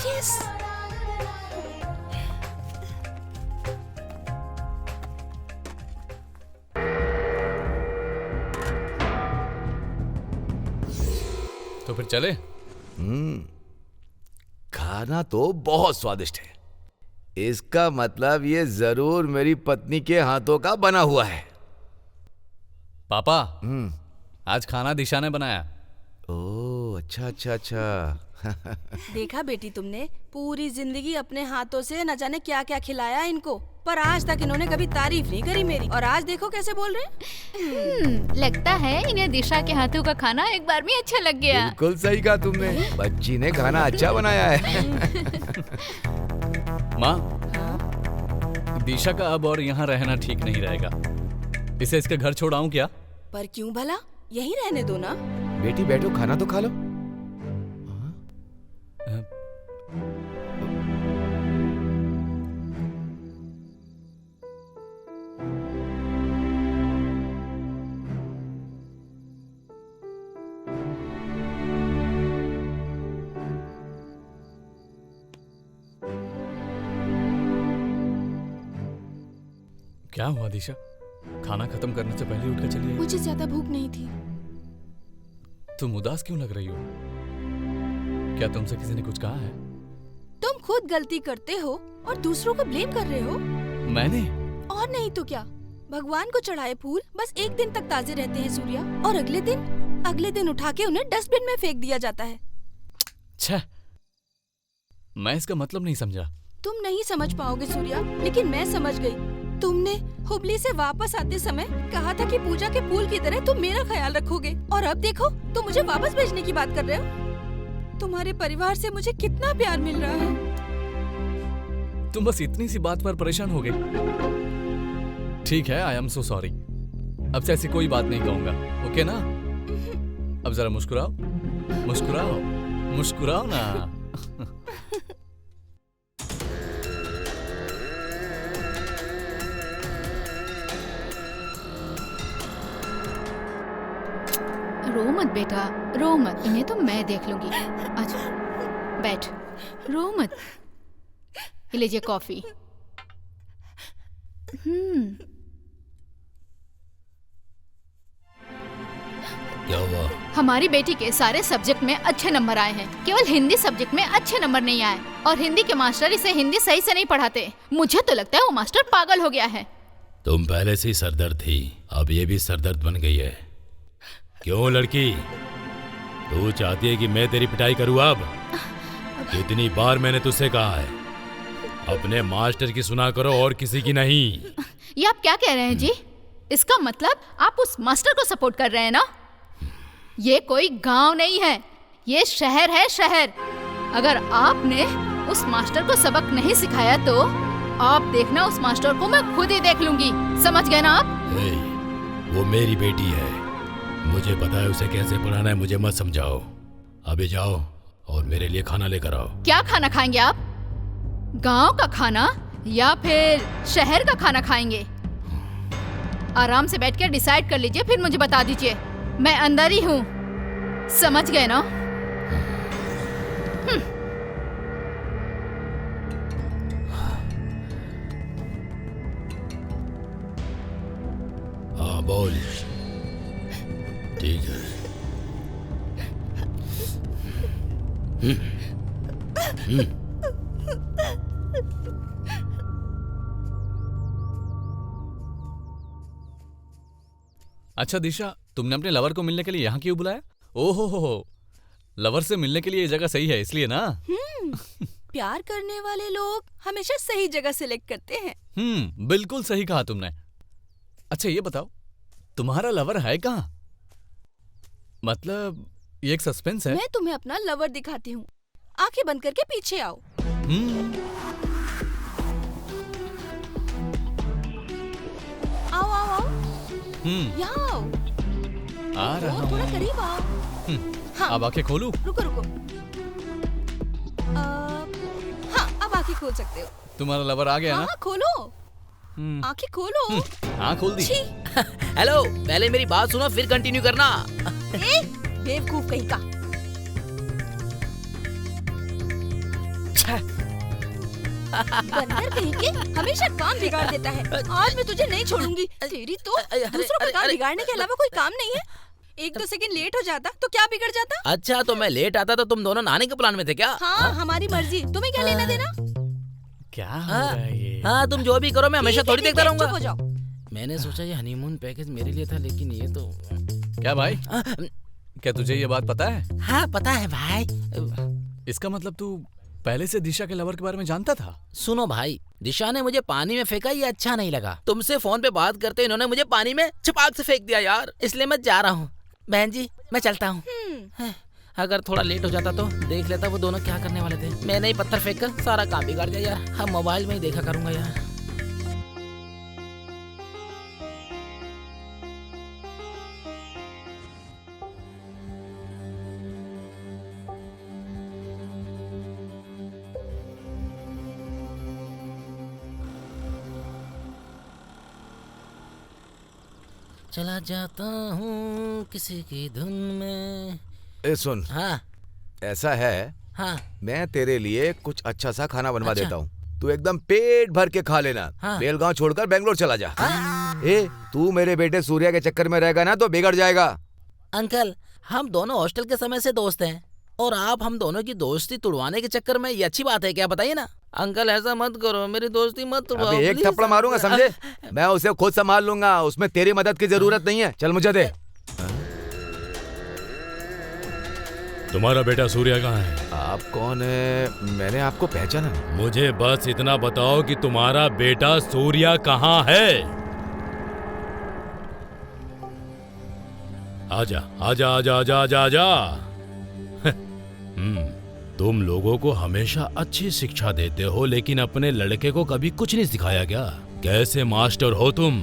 Yes. तो फिर चले? खाना तो बहुत स्वादिष्ट है। इसका मतलब ये जरूर मेरी पत्नी के हाथों का बना हुआ है। पापा, आज खाना दिशा ने बनाया। ओह, अच्छा अच्छा अच्छा। देखा बेटी, तुमने पूरी जिंदगी अपने हाथों से न जाने क्या क्या खिलाया इनको, पर आज तक इन्होंने कभी तारीफ नहीं करी मेरी, और आज देखो कैसे बोल रहे हैं। लगता है इन्हें दिशा के हाथों का खाना एक बार में अच्छा लग गया। बिल्कुल सही कहा तुमने, बच्ची ने खाना अच्छा बनाया है। माँ, दिशा का अब और यहाँ रहना ठीक नहीं रहेगा। इसे इसके घर छोड़ाऊं क्या? पर क्यों भला, यहीं रहने दो ना। बेटी बैठो, खाना तो खा लो। क्या हुआ दिशा? खाना खत्म करने से पहले उठकर चली आई। मुझे ज्यादा भूख नहीं थी। तुम उदास क्यों लग रही हो? क्या तुमसे किसी ने कुछ कहा है? तुम खुद गलती करते हो और दूसरों को ब्लेम कर रहे हो। मैंने? और नहीं तो क्या। भगवान को चढ़ाए फूल बस एक दिन तक ताजे रहते हैं सूर्या, और अगले दिन उठा के उन्हें डस्टबिन में फेंक दिया जाता है। छह, मैं इसका मतलब नहीं समझा। तुम नहीं समझ पाओगे सूर्या, लेकिन मैं समझ गई। तुमने हुबली से वापस आते समय कहा था कि पूजा के फूल की तरह तुम मेरा ख्याल रखोगे, और अब देखो तुम मुझे वापस भेजने की बात कर रहे हो। तुम्हारे परिवार से मुझे कितना प्यार मिल रहा है। तुम बस इतनी सी बात पर परेशान हो गई। ठीक है, आई एम सो सॉरी। अब से ऐसी कोई बात नहीं कहूंगा, ओके ना? अब जरा मुस्कुराओ, मुस्कुराओ, मुस्कुराओ ना। रो मत बेटा, रो मत, इन्हें तो मैं देख लूंगी। अच्छा बैठ, रो मत। ये लीजिए कॉफी। क्या हुआ? हमारी बेटी के सारे सब्जेक्ट में अच्छे नंबर आए हैं, केवल हिंदी सब्जेक्ट में अच्छे नंबर नहीं आए, और हिंदी के मास्टर इसे हिंदी सही से नहीं पढ़ाते। मुझे तो लगता है वो मास्टर पागल हो गया है। तुम पहले से ही सरदर्द थी, अब ये भी सरदर्द बन गई है। क्यों लड़की, तू चाहती है कि मैं तेरी पिटाई करूँ अब? कितनी बार मैंने तुझसे कहा है, अपने मास्टर की सुना करो और किसी की नहीं। ये आप क्या कह रहे हैं जी? इसका मतलब आप उस मास्टर को सपोर्ट कर रहे हैं ना? ये कोई गांव नहीं है, ये शहर है, शहर। अगर आपने उस मास्टर को सबक नहीं सिखाया तो आप देखना, उस मास्टर को मैं खुद ही देख लूंगी। समझ गए ना आप? वो मेरी बेटी है, मुझे पता है उसे कैसे पढ़ाना है। मुझे मत समझाओ। अभी जाओ और मेरे लिए खाना लेकर आओ। क्या खाना खाएंगे आप? गांव का खाना या फिर शहर का खाना खाएंगे? आराम से बैठ कर डिसाइड कर लीजिए, फिर मुझे बता दीजिए। मैं अंदर ही हूँ, समझ गए ना? हाँ बोल। ठीक है। अच्छा दिशा, तुमने अपने लवर को मिलने के लिए यहाँ क्यों बुलाया? ओहो हो, लवर से मिलने के लिए ये जगह सही है इसलिए ना? प्यार करने वाले लोग हमेशा सही जगह सिलेक्ट करते हैं। बिल्कुल सही कहा तुमने। अच्छा ये बताओ, तुम्हारा लवर है कहाँ? मतलब ये एक सस्पेंस है। मैं तुम्हें अपना लवर दिखाती हूँ, आंखें बंद करके पीछे आओ। आओ आओ आओ, यहाँ आओ। आ रहा हूँ। थोड़ा करीब आओ। हाँ। अब आंखें खोलूं? रुको रुको। हाँ, अब आंखें खोल सकते हो। तुम्हारा लवर आ गया ना? हाँ, खोलो। आंखें खोलो। हाँ खोल दी। हेलो, पहले मेरी बात सुनो फिर कंटिन्यू करना। बेवकूफ कहीं का। बंदर कहीं के हमेशा काम बिगाड़ देता है। आज मैं तुझे नहीं छोड़ूंगी। तेरी तो दूसरों का काम बिगाड़ने के अलावा कोई काम नहीं है। एक दो सेकंड लेट हो जाता तो क्या बिगड़ जाता? अच्छा तो मैं लेट आता तो तुम दोनों नहाने के प्लान में थे क्या? हाँ, हमारी मर्जी, तुम्हें क्या लेना देना? क्या हो रहा है ये? हाँ तुम जो भी करो मैं हमेशा थोड़ी देखता रहूंगा। चुप हो जाओ। मैंने सोचा ये हनीमून पैकेज मेरे लिए था, लेकिन ये तो क्या भाई? क्या तुझे ये बात पता है? हाँ पता है भाई। इसका मतलब तू पहले से दिशा के लवर के बारे में जानता था? सुनो भाई, दिशा ने मुझे पानी में फेंका, ये अच्छा नहीं लगा। तुमसे फोन पे बात करते इन्होंने मुझे पानी में छपाक से फेंक दिया यार, इसलिए मैं जा रहा हूँ। बहन जी मैं चलता हूँ। अगर थोड़ा लेट हो जाता तो देख लेता वो दोनों क्या करने वाले थे। मैंने ही पत्थर फेंक कर सारा काम बिगाड़ दिया यार। हम मोबाइल में ही देखा करूंगा यार। चला जाता हूँ किसी की धुन में। ए सुन। हाँ ऐसा है, हाँ मैं तेरे लिए कुछ अच्छा सा खाना बनवा अच्छा। देता हूँ, तू एकदम पेट भर के खा लेना। हाँ। बेलगांव छोड़कर बेंगलोर चला जा। ए तू मेरे बेटे सूर्या के चक्कर में रहेगा ना तो बिगड़ जाएगा। अंकल हम दोनों हॉस्टल के समय से दोस्त हैं और आप हम दोनों की दोस्ती तुड़वाने के चक्कर में ये अच्छी बात है क्या? बताइए ना अंकल, ऐसा मत करो, मेरी दोस्ती मत तुड़वाओ। अबे एक थप्पड़ मारूंगा समझे? मैं उसे खुद संभाल लूंगा, उसमें तेरी मदद की जरूरत नहीं है। चल मुझे दे। तुम्हारा बेटा सूर्या कहाँ है? आप कौन है? मैंने आपको पहचाना नहीं। मुझे बस इतना बताओ कि तुम्हारा बेटा सूर्या कहाँ है? आजा आजा आजा आजा आजा आजा। तुम लोगों को हमेशा अच्छी शिक्षा देते हो लेकिन अपने लड़के को कभी कुछ नहीं सिखाया क्या? कैसे मास्टर हो तुम?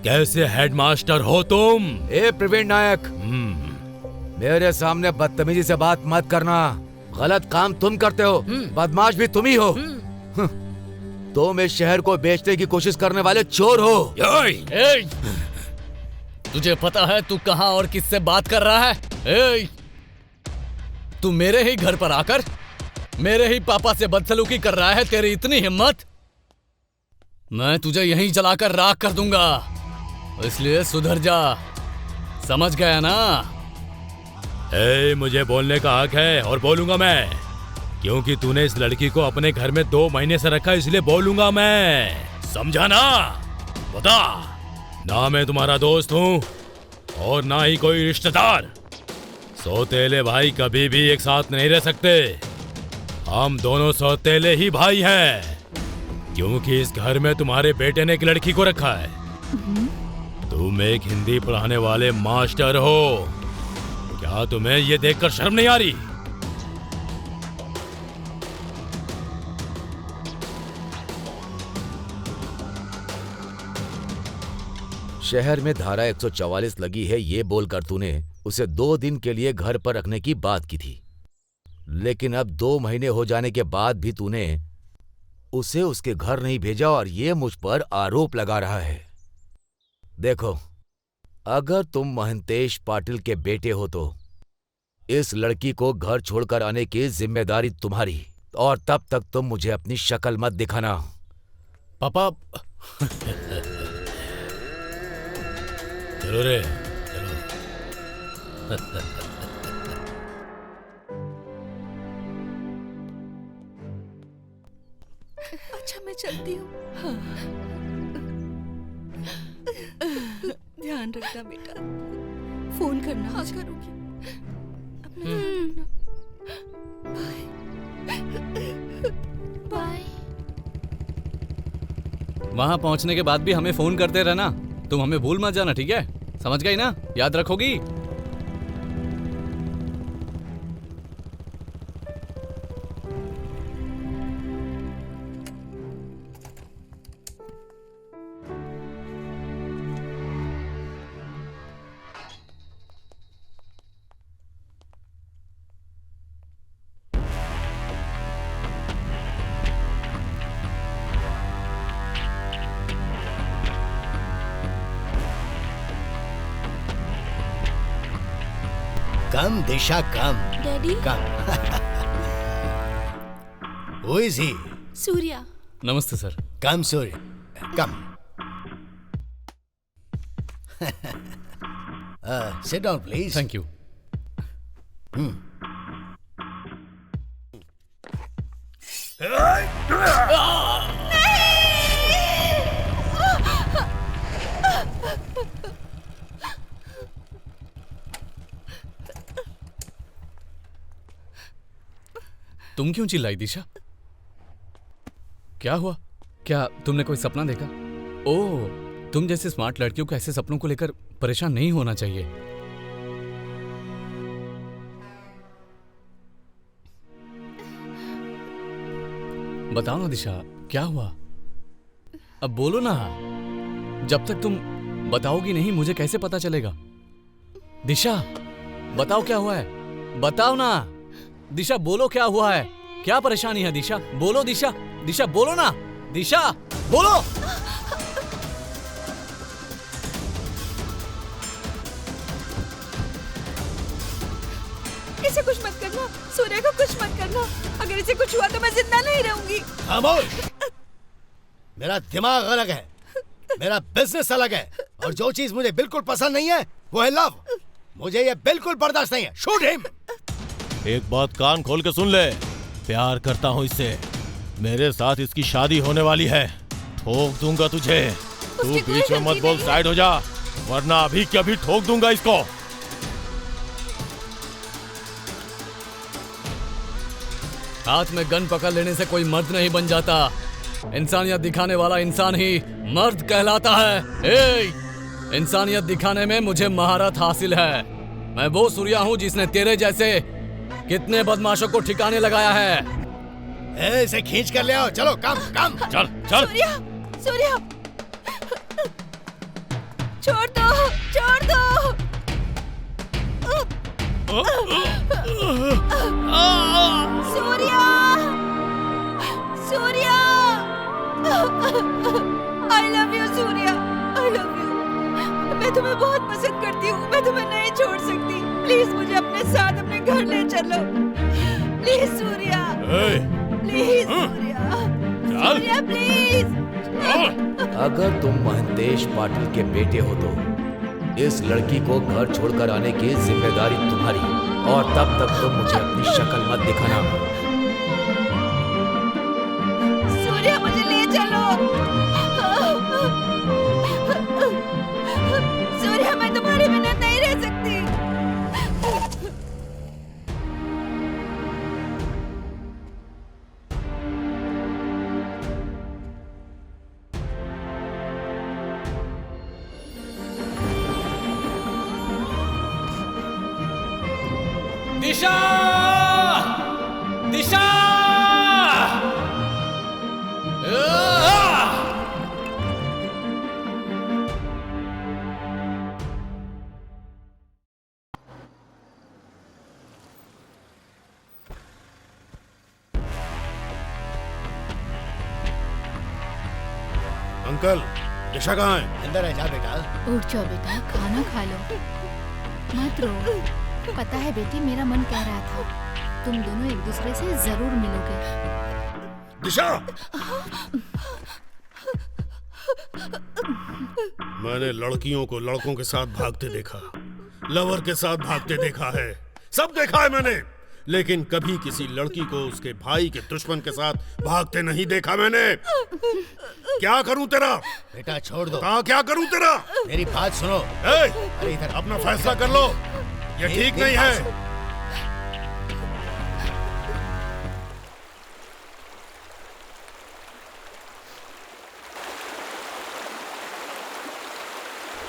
कैसे हेडमास्टर हो तुम? ए प्रवीण नायक, मेरे सामने बदतमीजी से बात मत करना। गलत काम तुम करते हो, बदमाश भी तुम ही हो। तुम इस शहर को बेचने की कोशिश करने वाले चोर हो। तुझे पता है तू कहाँ और किससे बात कर रहा है? तू मेरे ही घर पर आकर मेरे ही पापा से बदसलूकी कर रहा है? तेरी इतनी हिम्मत? मैं तुझे यहीं जलाकर राख कर दूंगा, इसलिए सुधर जा। समझ गया ना? मुझे बोलने का हक है और बोलूंगा मैं, क्योंकि तूने इस लड़की को अपने घर में 2 महीने से रखा, इसलिए बोलूंगा मैं। समझा ना? बता, ना मैं तुम्हारा दोस्त हूं और ना ही कोई रिश्तेदार। सौतेले भाई कभी भी एक साथ नहीं रह सकते। हम दोनों सौतेले ही भाई हैं, क्योंकि इस घर में तुम्हारे बेटे ने एक लड़की को रखा है। तुम एक हिंदी पढ़ाने वाले मास्टर हो, क्या तुम्हें ये देखकर शर्म नहीं आ रही? शहर में धारा 144 लगी है ये बोलकर तूने उसे 2 दिन के लिए घर पर रखने की बात की थी, लेकिन अब 2 महीने हो जाने के बाद भी तूने उसे उसके घर नहीं भेजा और ये मुझ पर आरोप लगा रहा है। देखो, अगर तुम महंतेश पाटिल के बेटे हो तो इस लड़की को घर छोड़कर आने की जिम्मेदारी तुम्हारी, और तब तक तुम मुझे अपनी शक्ल मत दिखाना। पापा चलो रे, चलो। अच्छा मैं चलती हूँ। हाँ। ध्यान रखना बेटा, फोन करना। हाँ करूँगी। बाय। वहां पहुंचने के बाद भी हमें फोन करते रहना। तुम हमें भूल मत जाना, ठीक है? समझ गई ना? याद रखोगी? Come Disha, come. Daddy. Come. Who is he? Surya. नमस्ते sir. Come Surya, come. Sit down, please. Thank you. तुम क्यों चिल्लाई दिशा? क्या हुआ? क्या तुमने कोई सपना देखा? ओह, तुम जैसे स्मार्ट लड़कियों को ऐसे सपनों को लेकर परेशान नहीं होना चाहिए। बताओ ना दिशा, क्या हुआ? अब बोलो ना। जब तक तुम बताओगी नहीं मुझे कैसे पता चलेगा? दिशा, बताओ क्या हुआ है? बताओ ना। दिशा बोलो, क्या हुआ है? क्या परेशानी है दिशा? बोलो दिशा। दिशा बोलो ना। दिशा बोलो। इसे कुछ मत करना, सूर्य को कुछ मत करना। अगर इसे कुछ हुआ तो मैं जिंदा नहीं रहूंगी। खामोश। मेरा दिमाग अलग है, मेरा बिजनेस अलग है, और जो चीज मुझे बिल्कुल पसंद नहीं है वो है लव। मुझे ये बिल्कुल बर्दाश्त नहीं है। Shoot him. एक बात कान खोल के सुन ले, प्यार करता हूँ इससे। मेरे साथ इसकी शादी होने वाली है। ठोक दूंगा तुझे। तू बीच में मत बोल, साइड हो जा, वरना अभी के अभी ठोक दूंगा इसको। हाथ में गन पकड़ लेने से कोई मर्द नहीं बन जाता। इंसानियत दिखाने वाला इंसान ही मर्द कहलाता है। इंसानियत दिखाने में मुझे महारत हासिल है। मैं वो सूर्या हूँ जिसने तेरे जैसे कितने बदमाशों को ठिकाने लगाया है। इसे खींच कर ले आओ। चलो, कम कम। चल चल। सूर्या, सूर्या, छोड़ दो, छोड़ दो। Surya, Surya, I love you Surya, I love you. मैं तुम्हें बहुत पसंद करती हूँ, मैं तुम्हें नहीं छोड़ सकती। प्लीज मुझे अपने साथ अपने घर ले चलो, please Surya, please Surya, Surya please. अगर तुम महंतेश पाटिल के बेटे हो तो इस लड़की को घर छोड़कर आने की जिम्मेदारी तुम्हारी, और तब तक तुम मुझे अपनी शक्ल मत दिखाना। सूर्या मुझे ले चलो। सूर्या मैं तुम्हारे बिना नहीं रह सकती। दिशा! दिशा! अंकल, दिशा कहाँ है? अंदर है, जा बेटा। उठ जाओ बेटा, खाना खा लो। मत रो। पता है बेटी, मेरा मन कह रहा था तुम दोनों एक दूसरे से जरूर मिलोगे। दिशा! मैंने लड़कियों को लड़कों के साथ भागते देखा, लवर के साथ भागते देखा है, सब देखा है मैंने, लेकिन कभी किसी लड़की को उसके भाई के दुश्मन के साथ भागते नहीं देखा मैंने। क्या करूं तेरा? बेटा छोड़ दो। क्या करूं तेरा? मेरी बात सुनो। अरे इधर अपना फैसला कर लो, ये ठीक नहीं है।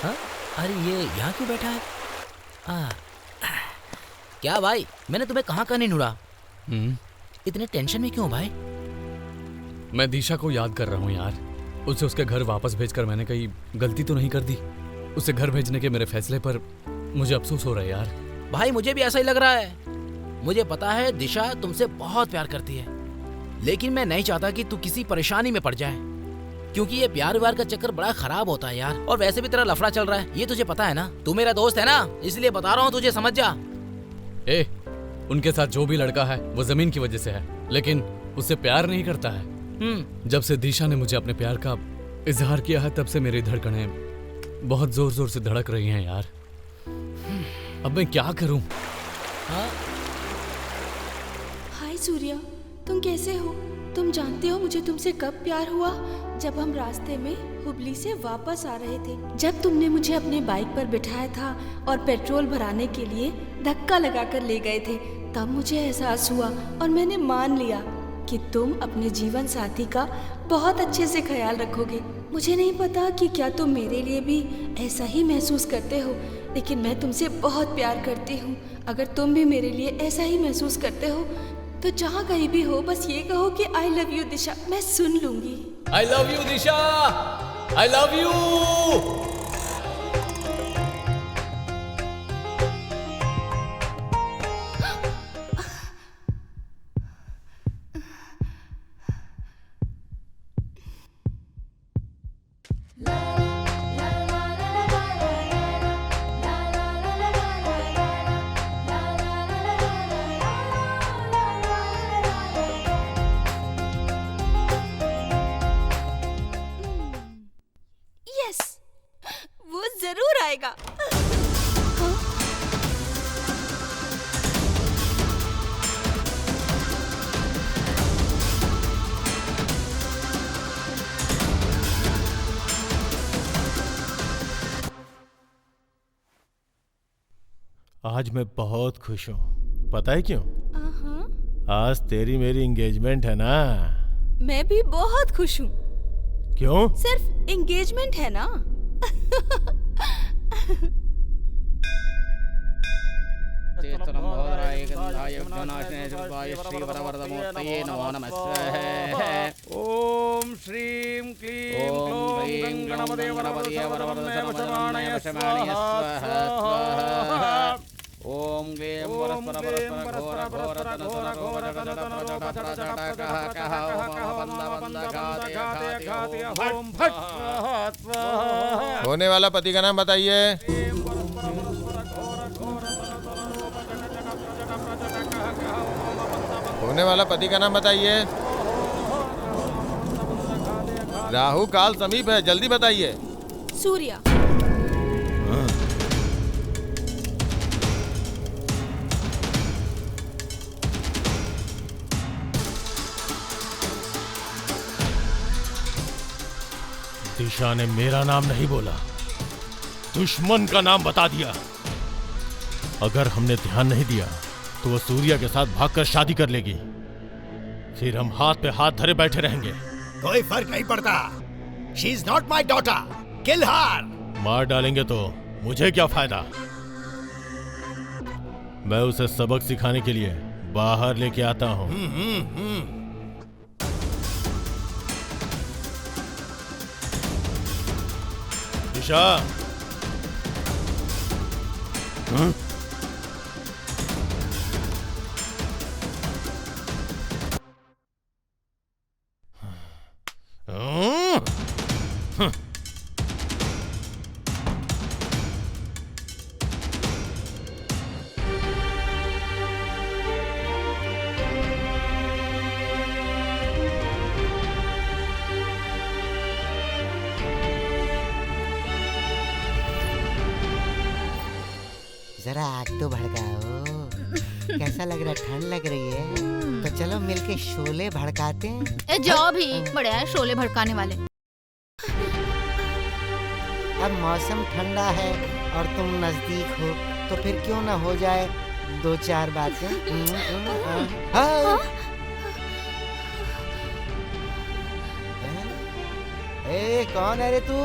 हाँ? अरे ये यहाँ क्यों बैठा है? क्या भाई, मैंने तुम्हें कहाँ नहीं ढूंढा? इतने टेंशन में क्यों भाई? मैं दिशा को याद कर रहा हूँ यार। उसे उसके घर वापस भेजकर मैंने कहीं गलती तो नहीं कर दी? उसे घर भेजने के मेरे फैसले पर मुझे अफसोस हो रहा है यार। भाई मुझे भी ऐसा ही लग रहा है। मुझे पता है दिशा तुमसे बहुत प्यार करती है, लेकिन मैं नहीं चाहता कि तू किसी परेशानी में पड़ जाए, क्योंकि ये प्यार व्यार का चक्कर बड़ा खराब होता है यार। और वैसे भी तेरा लफड़ा चल रहा है, ये तुझे पता है ना। तू मेरा दोस्त है ना, इसलिए बता रहा हूँ, तुझे समझ जा। ए, उनके साथ जो भी लड़का है वो जमीन की वजह से है, लेकिन उससे प्यार नहीं करता है। जब से दिशा ने मुझे अपने प्यार का इजहार किया है, तब से मेरी धड़कनें बहुत जोर जोर से धड़क रही हैं यार। अब मैं क्या करूं? हाय सूर्या, तुम कैसे हो? तुम जानते हो मुझे तुमसे कब प्यार हुआ? जब हम रास्ते में हुबली से वापस आ रहे थे, जब तुमने मुझे अपने बाइक पर बिठाया था और पेट्रोल भराने के लिए धक्का लगाकर ले गए थे, तब मुझे एहसास हुआ और मैंने मान लिया कि तुम अपने जीवन साथी का बहुत अच्छे से ख्याल रखोगे। मुझे नहीं पता कि क्या तुम मेरे लिए भी ऐसा ही महसूस करते हो, लेकिन मैं तुमसे बहुत प्यार करती हूँ। अगर तुम भी मेरे लिए ऐसा ही महसूस करते हो तो जहाँ कहीं भी हो बस ये कहो कि आई लव यू दिशा, मैं सुन लूंगी। I love you Disha, I love you. वो जरूर आएगा। आज मैं बहुत खुश हूँ, पता है क्यों? आज तेरी मेरी एंगेजमेंट है ना। मैं भी बहुत खुश हूँ। क्यों? सिर्फ एंगेजमेंट है ना। ओम श्रीं क्लीं क्लों गणपते वरवरदे वरवरदे वरवरदे वशमाणय स्वाहा। ओम ग्लीं परस्पर घोर घोर तनसुर घोर ओम फट स्वाहा। होने वाला पति का नाम बताइए। होने वाला पति का नाम बताइए। राहु काल समीप है, जल्दी बताइए। सूर्या। दिशा ने मेरा नाम नहीं बोला, दुश्मन का नाम बता दिया। अगर हमने ध्यान नहीं दिया तो वो सूर्या के साथ भागकर शादी कर लेगी, फिर हम हाथ पे हाथ धरे बैठे रहेंगे। कोई फर्क नहीं पड़ता। She is not my daughter, kill her. मार डालेंगे तो मुझे क्या फायदा? मैं उसे सबक सिखाने के लिए बाहर लेके आता हूँ। दिशा। जरा आग तो भड़काओ। कैसा लग रहा है? ठंड लग रही है तो चलो मिलके शोले भड़काते हैं। ए जाओ भी, बड़े यार शोले भड़काने वाले। अब मौसम ठंडा है और तुम नजदीक हो तो फिर क्यों ना हो जाए दो चार बातें। ए कौन है रे तू?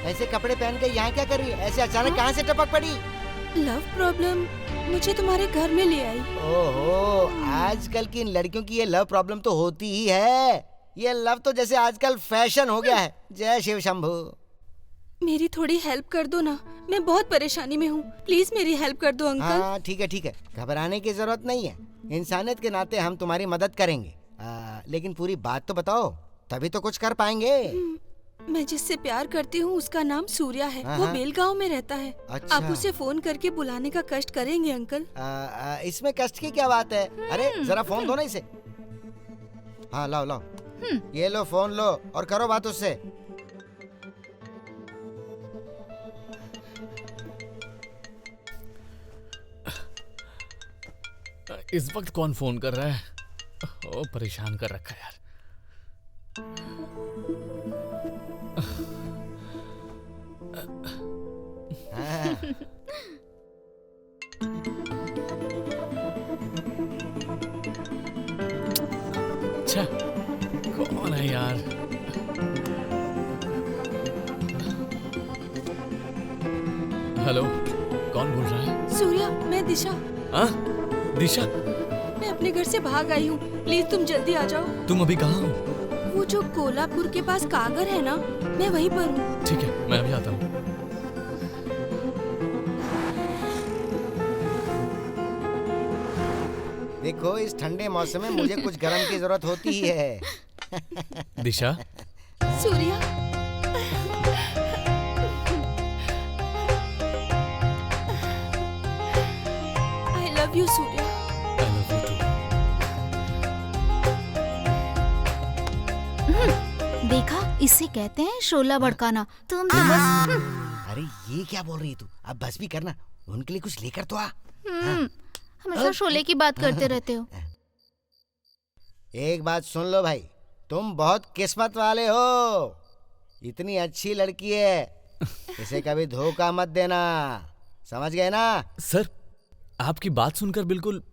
ऐसे कपड़े पहन के यहाँ क्या कर रही है? ऐसे अचानक कहाँ से टपक पड़ी? लव प्रॉब्लम मुझे तुम्हारे घर में ले आई। ओहो, आजकल की इन लड़कियों की ये लव प्रॉब्लम तो होती ही है। ये लव तो जैसे आजकल फैशन हो गया है। जय शिव शंभू। मेरी थोड़ी हेल्प कर दो ना, मैं बहुत परेशानी में हूँ। प्लीज मेरी हेल्प कर दो अंकल। हाँ ठीक है, घबराने की जरूरत नहीं है। इंसानियत के नाते हम तुम्हारी मदद करेंगे। लेकिन पूरी बात तो बताओ, तभी तो कुछ कर पाएंगे। मैं जिससे प्यार करती हूँ उसका नाम सूर्या है। वो बेलगांव में रहता है। अच्छा। आप उसे फोन करके बुलाने का कष्ट करेंगे अंकल? इसमें कष्ट की क्या बात है? अरे जरा फोन दो ना इसे। हाँ लाओ। ये लो फोन लो और करो बात उससे। इस वक्त कौन फोन कर रहा है? ओ, परेशान कर रखा है यार। अच्छा, कौन है यार? हेलो, कौन बोल रहा है? सूर्या, मैं दिशा। हाँ? दिशा? मैं अपने घर से भाग आई हूँ। प्लीज तुम जल्दी आ जाओ। तुम अभी कहाँ हो? वो जो कोल्हापुर के पास कागर है ना, मैं वहीं पर हूँ। ठीक है, मैं अभी आता हूँ। देखो इस ठंडे मौसम में मुझे कुछ गरम की जरूरत होती ही है। दिशा? Surya, I love you Surya. I love you too। देखा, इसे कहते हैं शोला भड़काना। तुम तो बस। अरे ये क्या बोल रही है तू? अब बस भी करना, उनके लिए कुछ लेकर तो आ। हमेशा शोले की बात करते रहते हो। एक बात सुन लो भाई, तुम बहुत किस्मत वाले हो। इतनी अच्छी लड़की है, इसे कभी धोखा मत देना, समझ गए ना? सर, आपकी बात सुनकर बिल्कुल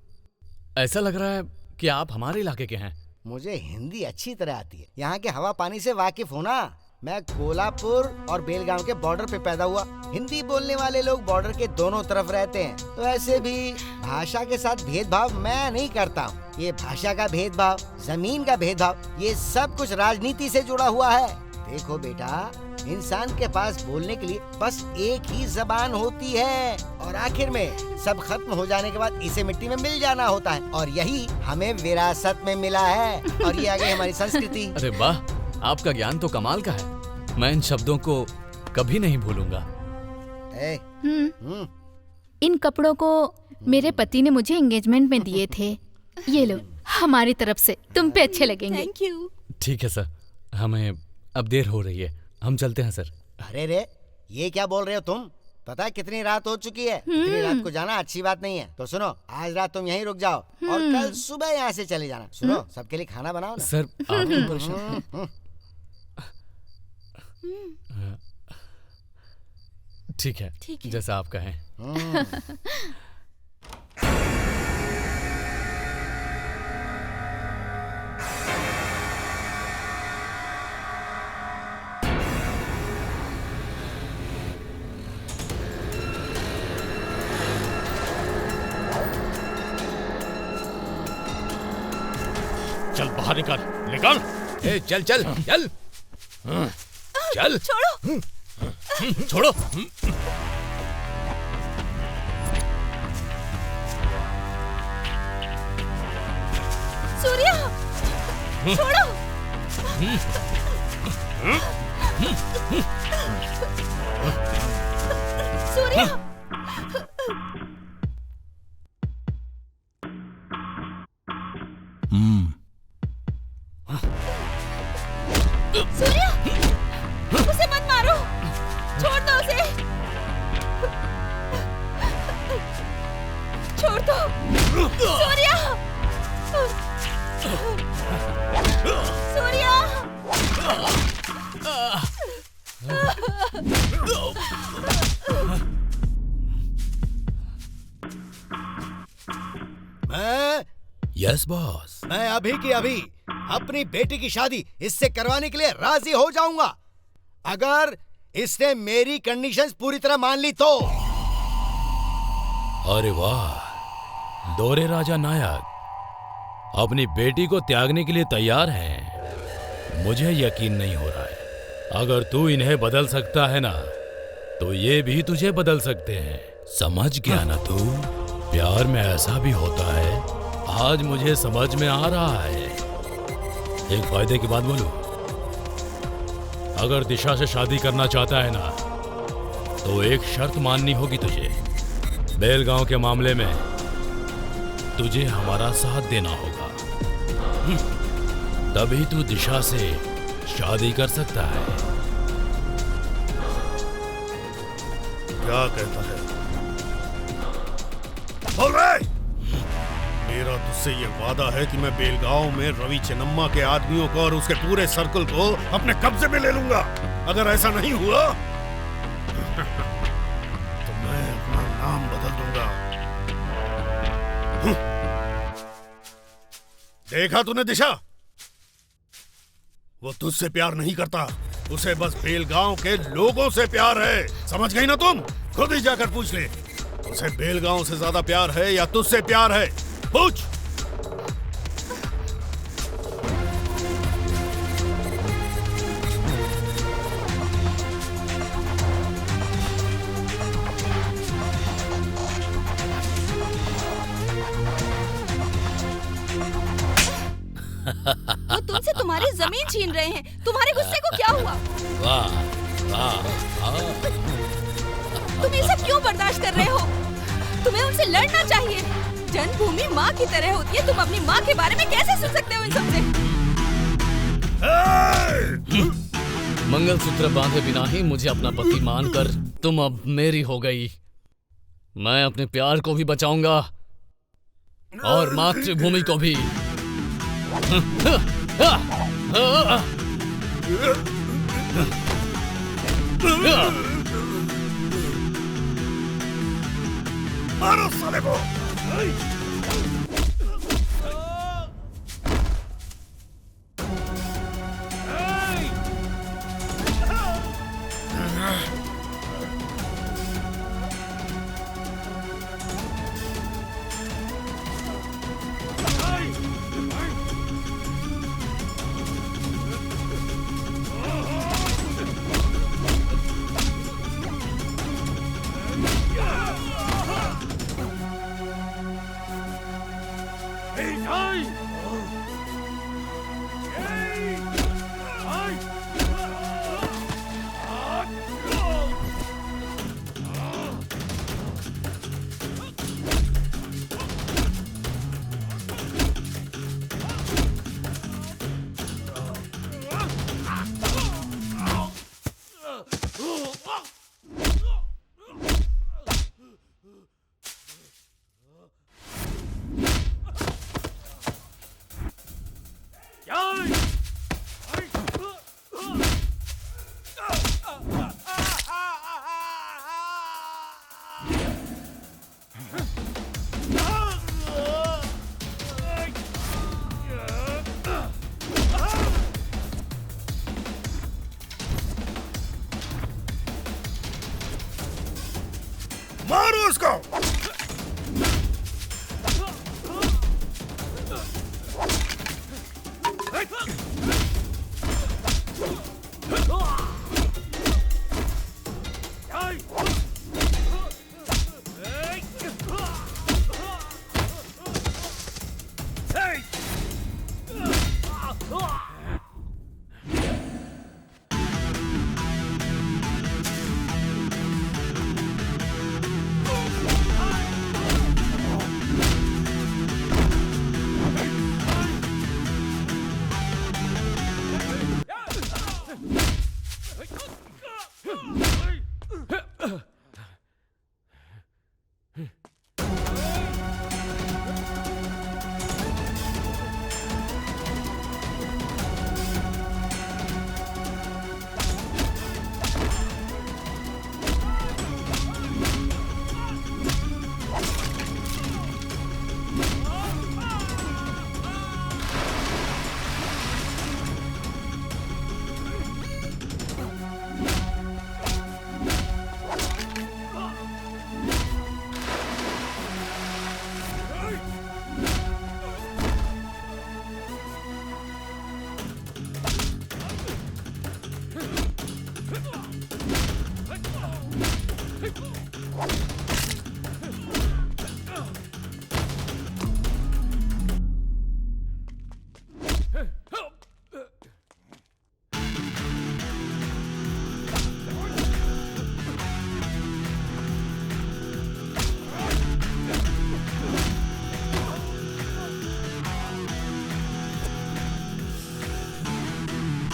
ऐसा लग रहा है कि आप हमारे इलाके के हैं। मुझे हिंदी अच्छी तरह आती है, यहाँ के हवा पानी से वाकिफ हूँ ना। मैं कोल्हापुर और बेलगांव के बॉर्डर पे पैदा हुआ। हिंदी बोलने वाले लोग बॉर्डर के दोनों तरफ रहते हैं, तो ऐसे भी भाषा के साथ भेदभाव मैं नहीं करता हूँ। ये भाषा का भेदभाव, जमीन का भेदभाव, ये सब कुछ राजनीति से जुड़ा हुआ है। देखो बेटा, इंसान के पास बोलने के लिए बस एक ही जबान होती है और आखिर में सब खत्म हो जाने के बाद इसे मिट्टी में मिल जाना होता है, और यही हमें विरासत में मिला है, और ये आगे हमारी संस्कृति। अरे वाह, आपका ज्ञान तो कमाल का है। मैं इन शब्दों को कभी नहीं भूलूंगा। इन कपड़ों को मेरे पति ने मुझे एंगेजमेंट में दिए थे। ये लो, हमारी तरफ से, तुम पे अच्छे लगेंगे। Thank you. ठीक है सर, हमें अब देर हो रही है, हम चलते हैं सर। अरे रे, ये क्या बोल रहे हो तुम? पता है कितनी रात हो चुकी है? इतनी रात को जाना अच्छी बात नहीं है। तो सुनो, आज रात तुम यहीं रुक जाओ और कल सुबह यहाँ से चले जाना। सुनो, सबके लिए खाना बनाओ ना। सर, आप क्यों परेशान? ठीक है, जैसा आप कहें। बाहर निकल, निकल। ए, चल चल चल चल। छोड़ो। छोड़ो। सूर्या, छोड़ो। सूर्या। सूर्या, उसे मत मारो, छोड़ दो उसे, छोड़ दो। सूर्या, सूर्या। Yes boss. मैं अभी की अभी अपनी बेटी की शादी इससे करवाने के लिए राजी हो जाऊंगा, अगर इसने मेरी कंडीशंस पूरी तरह मान ली तो। अरे वाह, दोरे राजा नायक अपनी बेटी को त्यागने के लिए तैयार हैं। मुझे यकीन नहीं हो रहा है। अगर तू इन्हें बदल सकता है ना, तो ये भी तुझे बदल सकते हैं। समझ गया ना तू? प्यार में ऐसा भी होता है, आज मुझे समझ में आ रहा है। एक फायदे की बात बोलूं, अगर दिशा से शादी करना चाहता है ना, तो एक शर्त माननी होगी तुझे। बेलगांव के मामले में तुझे हमारा साथ देना होगा, तभी तू दिशा से शादी कर सकता है। क्या कहता है? बोल रहे? मेरा तुझसे ये वादा है कि मैं बेलगांव में रवि चेन्नम्मा के आदमियों को और उसके पूरे सर्कल को अपने कब्जे में ले लूंगा। अगर ऐसा नहीं हुआ तो मैं अपना नाम बदल दूंगा। देखा तूने दिशा? वो तुझसे प्यार नहीं करता, उसे बस बेलगांव के लोगों से प्यार है। समझ गई ना तुम? खुद ही जाकर पूछ ले, उसे बेलगांव से ज्यादा प्यार है या तुझसे प्यार है? पूछ। वो तुमसे तुम्हारी जमीन छीन रहे हैं, तुम्हारे गुस्से को क्या हुआ? वाह वाह वाह। तुम ये सब क्यों बर्दाश्त कर रहे हो? तुम्हें उनसे लड़ना चाहिए। जन्मभूमि माँ की तरह होती है, तुम अपनी माँ के बारे में कैसे सुन सकते हो इन सबसे? मंगलसूत्र बांधे बिना ही मुझे अपना पति मानकर तुम अब मेरी हो गई। मैं अपने प्यार को भी बचाऊंगा और मातृभूमि को भी। मारो साले को। मारो उसको।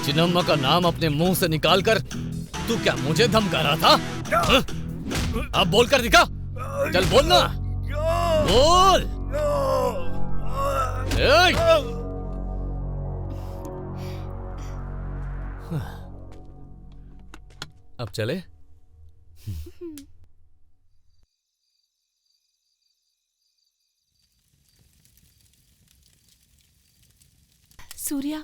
चिन्नम्मा का नाम अपने मुंह से निकाल कर तू क्या मुझे धमका रहा था? हाँ? अब बोल कर दिखा, चल बोलना, बोल। अब चले? सूर्या,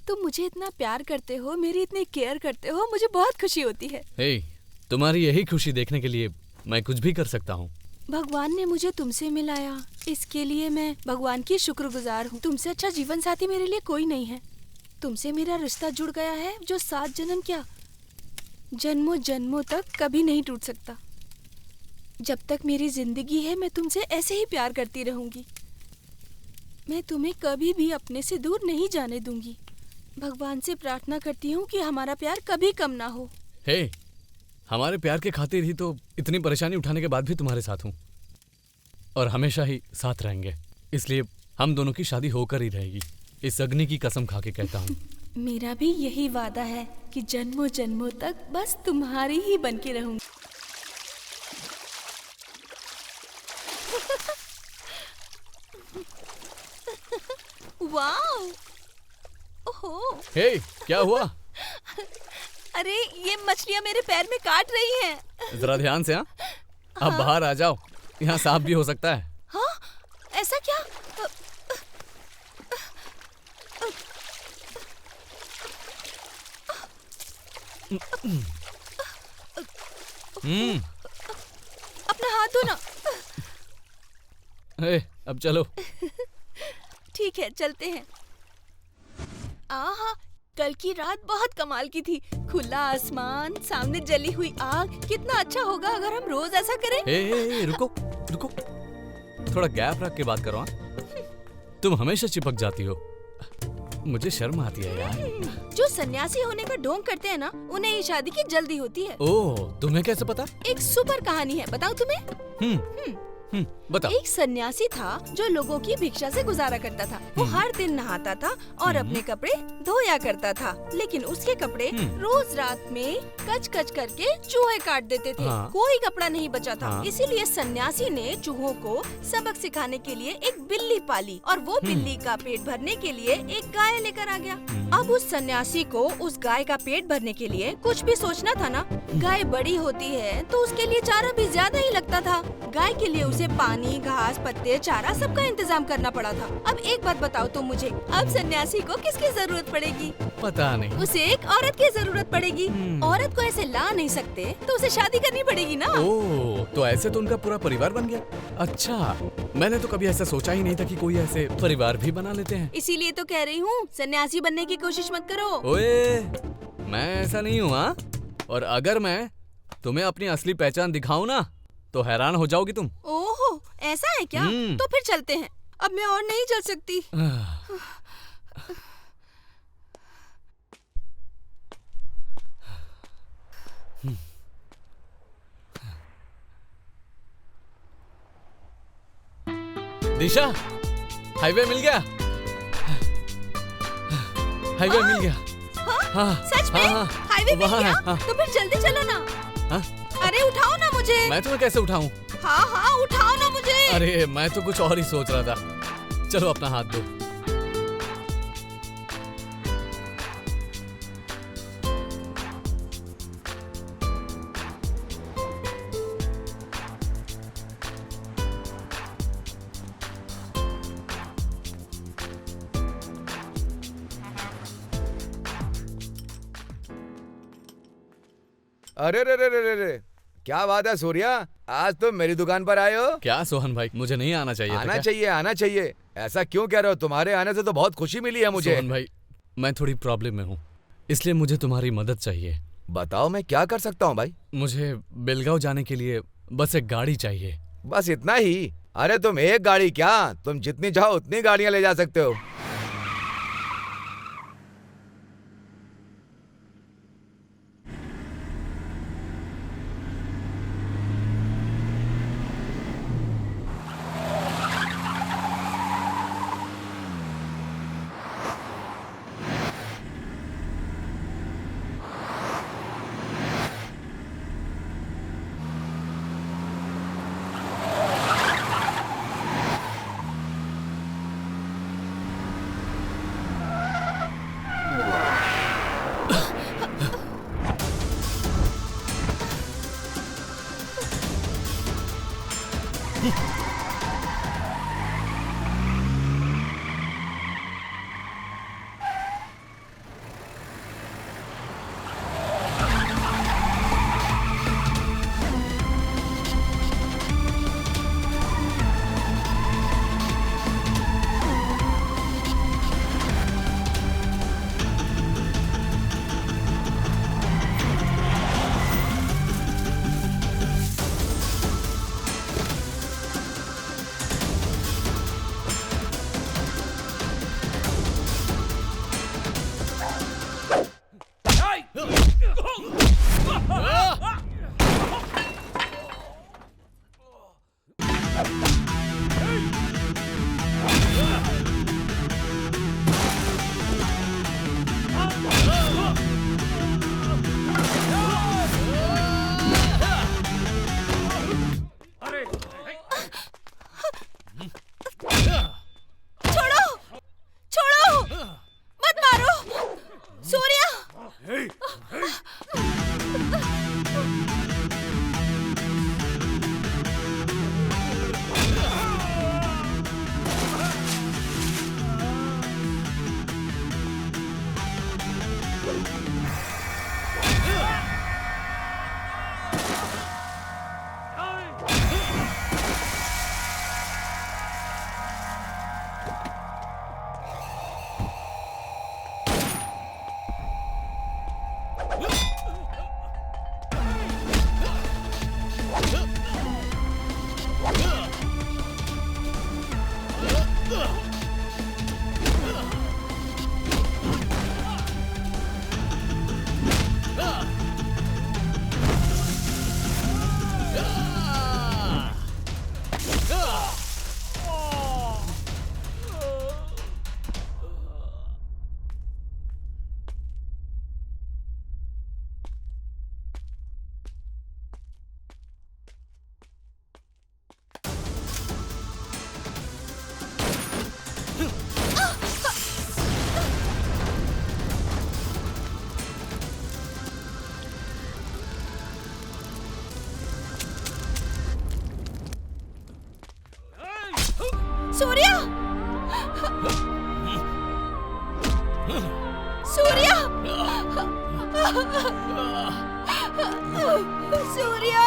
तुम मुझे इतना प्यार करते हो, मेरी इतनी केयर करते हो, मुझे बहुत खुशी होती है। हे, तुम्हारी यही खुशी देखने के लिए मैं कुछ भी कर सकता हूँ। भगवान ने मुझे तुमसे मिलाया, इसके लिए मैं भगवान की शुक्रगुजार हूँ। तुमसे अच्छा जीवन साथी मेरे लिए कोई नहीं है। तुमसे मेरा रिश्ता जुड़ गया है जो 7 जन्म क्या, जन्मों जन्मों तक कभी नहीं टूट सकता। जब तक मेरी जिंदगी है मैं तुमसे ऐसे ही प्यार करती रहूंगी। मैं तुम्हें कभी भी अपने से दूर नहीं जाने दूंगी। भगवान से प्रार्थना करती हूँ कि हमारा प्यार कभी कम ना हो। हे, हमारे प्यार के खातिर ही तो इतनी परेशानी उठाने के बाद भी तुम्हारे साथ हूँ और हमेशा ही साथ रहेंगे। इसलिए हम दोनों की शादी होकर ही रहेगी, इस अग्नि की कसम खा के कहता हूँ। मेरा भी यही वादा है कि जन्मों जन्मों तक बस तुम्हारी ही बन के रहूंगी। वाओ! ओहो! हे, क्या हुआ? अरे ये मछलियाँ मेरे पैर में काट रही हैं। जरा ध्यान से। हाँ, अब बाहर आ जाओ, यहाँ सांप भी हो सकता है। हाँ, ऐसा क्या? अपना हाथ धो ना। अब चलो। ठीक है, चलते हैं। आहा, कल की रात बहुत कमाल की थी। खुला आसमान, सामने जली हुई आग। कितना अच्छा होगा अगर हम रोज ऐसा करें। रुको रुको, थोड़ा गैप रख के बात करो। तुम हमेशा चिपक जाती हो, मुझे शर्म आती है यार। जो सन्यासी होने का ढोंग करते हैं ना, उन्हें ये शादी की जल्दी होती है। ओह, तुम्हें कैसे पता? एक सुपर कहानी है, बताऊं तुम्हें? बताओ। एक सन्यासी था जो लोगों की भिक्षा से गुजारा करता था। वो हर दिन नहाता था और अपने कपड़े धोया करता था, लेकिन उसके कपड़े रोज रात में कच कच करके चूहे काट देते थे। कोई कपड़ा नहीं बचा था। इसीलिए सन्यासी ने चूहों को सबक सिखाने के लिए एक बिल्ली पाली और वो बिल्ली का पेट भरने के लिए एक गाय लेकर आ गया। अब उस सन्यासी को उस गाय का पेट भरने के लिए कुछ भी सोचना था ना। गाय बड़ी होती है तो उसके लिए चारा भी ज्यादा ही लगता था। गाय के लिए उसे पानी, घास, पत्ते, चारा सबका इंतजाम करना पड़ा था। अब एक बात बताओ तुम मुझे, अब सन्यासी को किसकी जरूरत पड़ेगी? पता नहीं। उसे एक औरत की जरूरत पड़ेगी। औरत को ऐसे ला नहीं सकते तो उसे शादी करनी पड़ेगी ना। ओह, तो ऐसे तो उनका पूरा परिवार बन गया। अच्छा, मैंने तो कभी ऐसा सोचा ही नहीं था कि कोई ऐसे परिवार भी बना लेते हैं। इसीलिए तो कह रही हूँ, सन्यासी बनने की कोशिश मत करो। ओए, मैं ऐसा नहीं हूँ। और अगर मैं तुम्हें अपनी असली पहचान दिखाऊं ना, तो हैरान हो जाओगी तुम। ओहो, ऐसा है क्या? तो फिर चलते हैं। अब मैं और नहीं चल सकती। दिशा, हाईवे मिल गया। हाईवे मिल गया। हाँ, सच में? हाईवे मिल गया? तो फिर जल्दी चलो ना। अरे उठाओ ना मुझे। मैं तुम्हें कैसे उठाऊं? हाँ, उठाओ ना मुझे। अरे मैं तो कुछ और ही सोच रहा था। चलो अपना हाथ दो। अरे रे रे रे रे रे, क्या बात है सूर्या, आज तो मेरी दुकान पर आए हो? क्या सोहन भाई, मुझे नहीं आना चाहिए? आना चाहिए। ऐसा क्यों कह रहे हो? तुम्हारे आने से तो बहुत खुशी मिली है मुझे। सोहन भाई, मैं थोड़ी प्रॉब्लम में हूँ, इसलिए मुझे तुम्हारी मदद चाहिए। बताओ, मैं क्या कर सकता हूँ भाई? मुझे बेलगांव जाने के लिए बस एक गाड़ी चाहिए। बस इतना ही? अरे तुम एक गाड़ी क्या, तुम जितनी चाहो उतनी गाड़ियाँ ले जा सकते हो। सूर्या! सूर्या! सूर्या!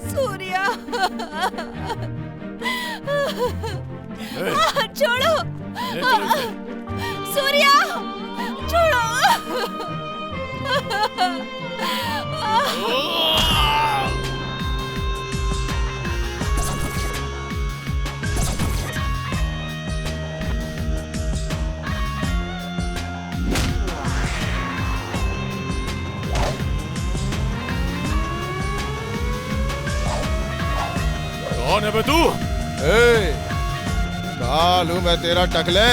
सूर्या! छोड़ो! सूर्या! छोड़ो! कौन है बे तू? काल हूं मैं तेरा टकले।